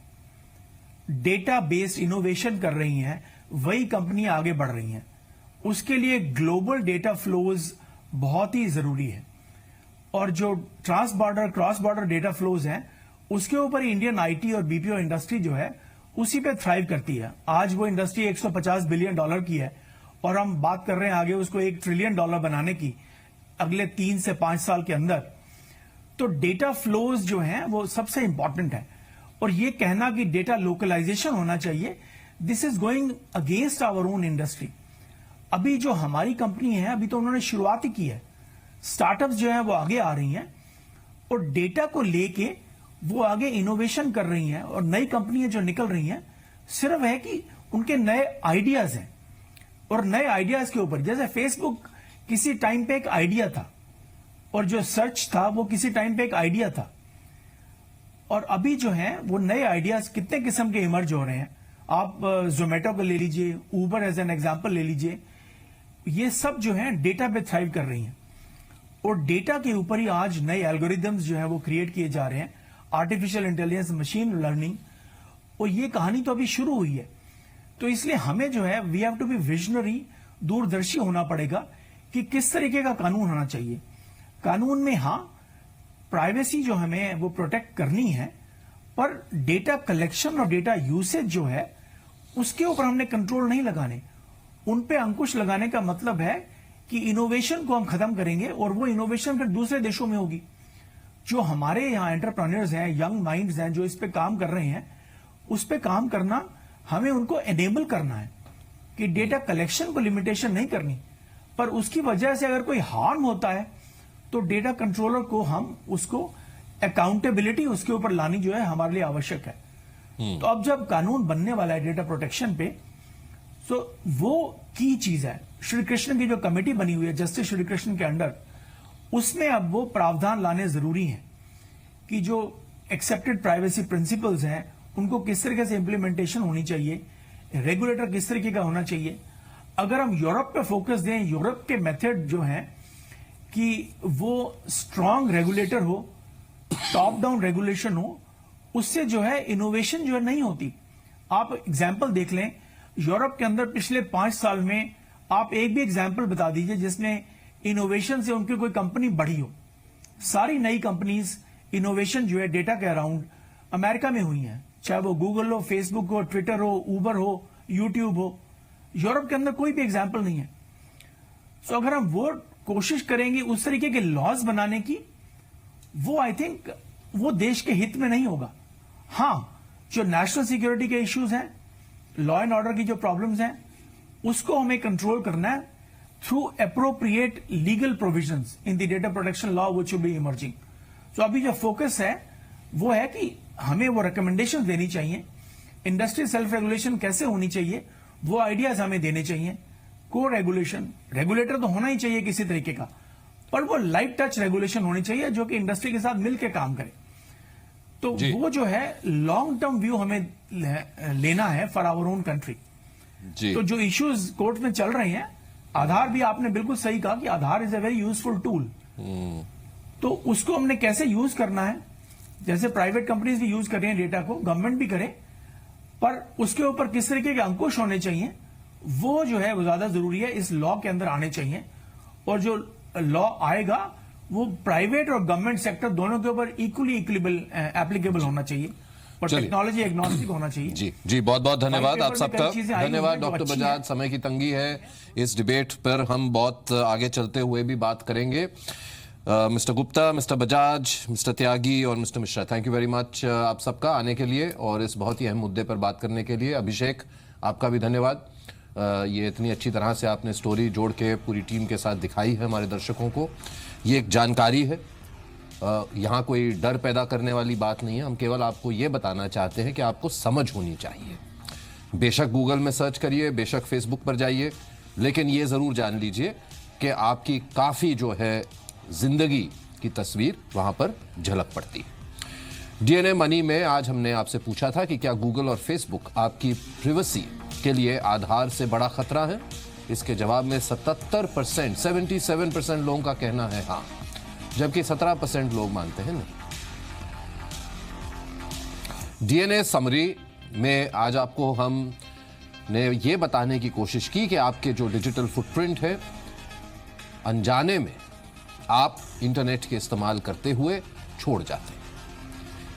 [SPEAKER 12] डेटा बेस्ड इनोवेशन कर रही हैं, वही कंपनियां आगे बढ़ रही हैं। उसके लिए ग्लोबल डेटा फ्लोज बहुत ही जरूरी है, और जो क्रॉस बॉर्डर डेटा फ्लोज हैं उसके ऊपर इंडियन आईटी और बीपीओ इंडस्ट्री जो है उसी पे थ्राइव करती है। आज वो इंडस्ट्री $150 बिलियन की है और हम बात कर रहे हैं आगे उसको $1 ट्रिलियन बनाने की अगले 3 से 5 साल के अंदर। तो डेटा फ्लोज जो हैं वो सबसे इंपॉर्टेंट है, और ये कहना कि डेटा लोकलाइजेशन होना चाहिए, this is going against our own industry. अभी जो हमारी कंपनी है अभी तो उन्होंने शुरुआत ही की है, स्टार्टअप्स जो है वो आगे आ रही हैं और डेटा को लेके वो आगे इनोवेशन कर रही हैं, और नई कंपनियां जो निकल रही हैं सिर्फ है कि उनके नए आइडियाज हैं, और नए आइडियाज के ऊपर जैसे फेसबुक किसी टाइम पे एक आइडिया था, और जो सर्च था वो किसी टाइम पे एक आइडिया था, और अभी जो है वो नए आइडियाज कितने किस्म के इमर्ज हो रहे हैं। आप जोमेटो को ले लीजिए, ऊबर एज एन एग्जाम्पल ले लीजिए, ये सब जो है डेटा पे थ्राइव कर रही हैं, और डेटा के ऊपर ही आज नए एल्गोरिदम्स जो है वो क्रिएट किए जा रहे हैं, आर्टिफिशियल इंटेलिजेंस, मशीन लर्निंग, और ये कहानी तो अभी शुरू हुई है। तो इसलिए हमें जो है we have to be visionary, दूरदर्शी होना पड़ेगा कि किस तरीके का कानून होना चाहिए। कानून में हाँ प्राइवेसी जो हमें वो प्रोटेक्ट करनी है, पर डेटा कलेक्शन और डेटा यूसेज जो है उसके ऊपर हमने कंट्रोल नहीं लगाने। उन पे अंकुश लगाने का मतलब है कि इनोवेशन को हम खत्म करेंगे और वो इनोवेशन फिर दूसरे देशों में होगी। जो हमारे यहाँ एंटरप्रेन्योर्स हैं, यंग माइंड्स हैं जो इस पे काम कर रहे हैं, उस पर काम करना, हमें उनको एनेबल करना है कि डेटा कलेक्शन को लिमिटेशन नहीं करनी, पर उसकी वजह से अगर कोई हार्म होता है तो डेटा कंट्रोलर को हम उसको अकाउंटेबिलिटी उसके ऊपर लानी जो है हमारे लिए आवश्यक है। तो अब जब कानून बनने वाला है डेटा प्रोटेक्शन पे, तो वो की चीज है। श्री कृष्ण की जो कमेटी बनी हुई है जस्टिस श्री कृष्ण के अंडर, उसमें अब वो प्रावधान लाने जरूरी हैं कि जो एक्सेप्टेड प्राइवेसी प्रिंसिपल्स हैं उनको किस तरीके से इंप्लीमेंटेशन होनी चाहिए, रेगुलेटर किस तरीके का होना चाहिए। अगर हम यूरोप पे फोकस दें, यूरोप के मेथड जो हैं कि वो स्ट्रांग रेगुलेटर हो, टॉप डाउन रेगुलेशन हो, उससे जो है इनोवेशन जो है नहीं होती। आप एग्जाम्पल देख लें, यूरोप के अंदर पिछले 5 साल में आप एक भी एग्जाम्पल बता दीजिए जिसमें इनोवेशन से उनकी कोई कंपनी बढ़ी हो। सारी नई कंपनीज इनोवेशन जो है डेटा के अराउंड अमेरिका में हुई हैं, चाहे वो गूगल हो, फेसबुक हो, ट्विटर हो, उबर हो, यूट्यूब हो। यूरोप के अंदर कोई भी एग्जाम्पल नहीं है। सो अगर हम वो कोशिश करेंगे उस तरीके के लॉज बनाने की, वो आई थिंक वो देश के हित में नहीं होगा। हाँ, जो नेशनल सिक्योरिटी के इश्यूज हैं, लॉ एंड ऑर्डर की जो प्रॉब्लम्स हैं, उसको हमें कंट्रोल करना है through appropriate legal provisions in the data protection law which will be emerging. तो अभी जो फोकस है वो है कि हमें वो रिकमेंडेशन देनी चाहिए, इंडस्ट्री सेल्फ रेगुलेशन कैसे होनी चाहिए वो आइडियाज हमें देने चाहिए, को रेगुलेशन, रेगुलेटर तो होना ही चाहिए किसी तरीके का, पर वो लाइट टच रेगुलेशन होनी चाहिए जो कि इंडस्ट्री के साथ मिलकर काम करे। तो वो जो है लॉन्ग टर्म व्यू हमें लेना है फॉर आवर ओन कंट्री। तो जो इश्यूज कोर्ट में चल रहे हैं, आधार भी आपने बिल्कुल सही कहा कि Aadhaar is a very useful tool. तो उसको हमने कैसे यूज करना है, जैसे प्राइवेट कंपनीज भी यूज कर रही हैं डेटा को, गवर्नमेंट भी करे, पर उसके ऊपर किस तरीके के अंकुश होने चाहिए वो जो है वो ज्यादा जरूरी है, इस लॉ के अंदर आने चाहिए। और जो लॉ आएगा वो प्राइवेट और गवर्नमेंट सेक्टर दोनों के ऊपर इक्वली एप्लीकेबल होना चाहिए और टेक्नोलॉजी एग्नोस्टिक होना चाहिए।
[SPEAKER 1] जी बहुत बहुत धन्यवाद आप सबका। धन्यवाद
[SPEAKER 12] तो
[SPEAKER 1] डॉक्टर बजाज, समय की तंगी है, इस डिबेट पर हम बहुत आगे चलते हुए भी बात करेंगे। Mister Gupta, mister Bajaj, mister Tyagi और mister Mishra, thank you very much आप सबका आने के लिए और इस बहुत ही अहम मुद्दे पर बात करने के लिए। अभिषेक, आपका भी धन्यवाद, ये इतनी अच्छी तरह से आपने स्टोरी जोड़ के पूरी टीम के साथ दिखाई है हमारे दर्शकों को। ये एक जानकारी है, यहाँ कोई डर पैदा करने वाली बात नहीं है, हम केवल आपको ये बताना चाहते हैं कि आपको समझ होनी चाहिए। बेशक गूगल में सर्च करिए, बेशक फेसबुक पर जाइए, लेकिन ये ज़रूर जान लीजिए कि आपकी काफ़ी जो है जिंदगी की तस्वीर वहाँ पर झलक पड़ती है। डीएनए मनी में आज हमने आपसे पूछा था कि क्या गूगल और फेसबुक आपकी प्रिवेसी के लिए आधार से बड़ा खतरा है। इसके जवाब में 77% लोगों का कहना है हाँ, जबकि 17% लोग मानते हैं नहीं। डीएनए समरी में आज आपको हमने ये बताने की कोशिश की कि आपके जो डिजिटल फुटप्रिंट है, अनजाने में आप इंटरनेट के इस्तेमाल करते हुए छोड़ जाते हैं।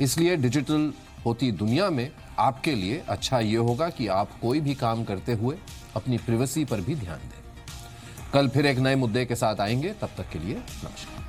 [SPEAKER 1] इसलिए डिजिटल होती दुनिया में आपके लिए अच्छा ये होगा कि आप कोई भी काम करते हुए अपनी प्रिवेसी पर भी ध्यान दें। कल फिर एक नए मुद्दे के साथ आएंगे, तब तक के लिए नमस्कार।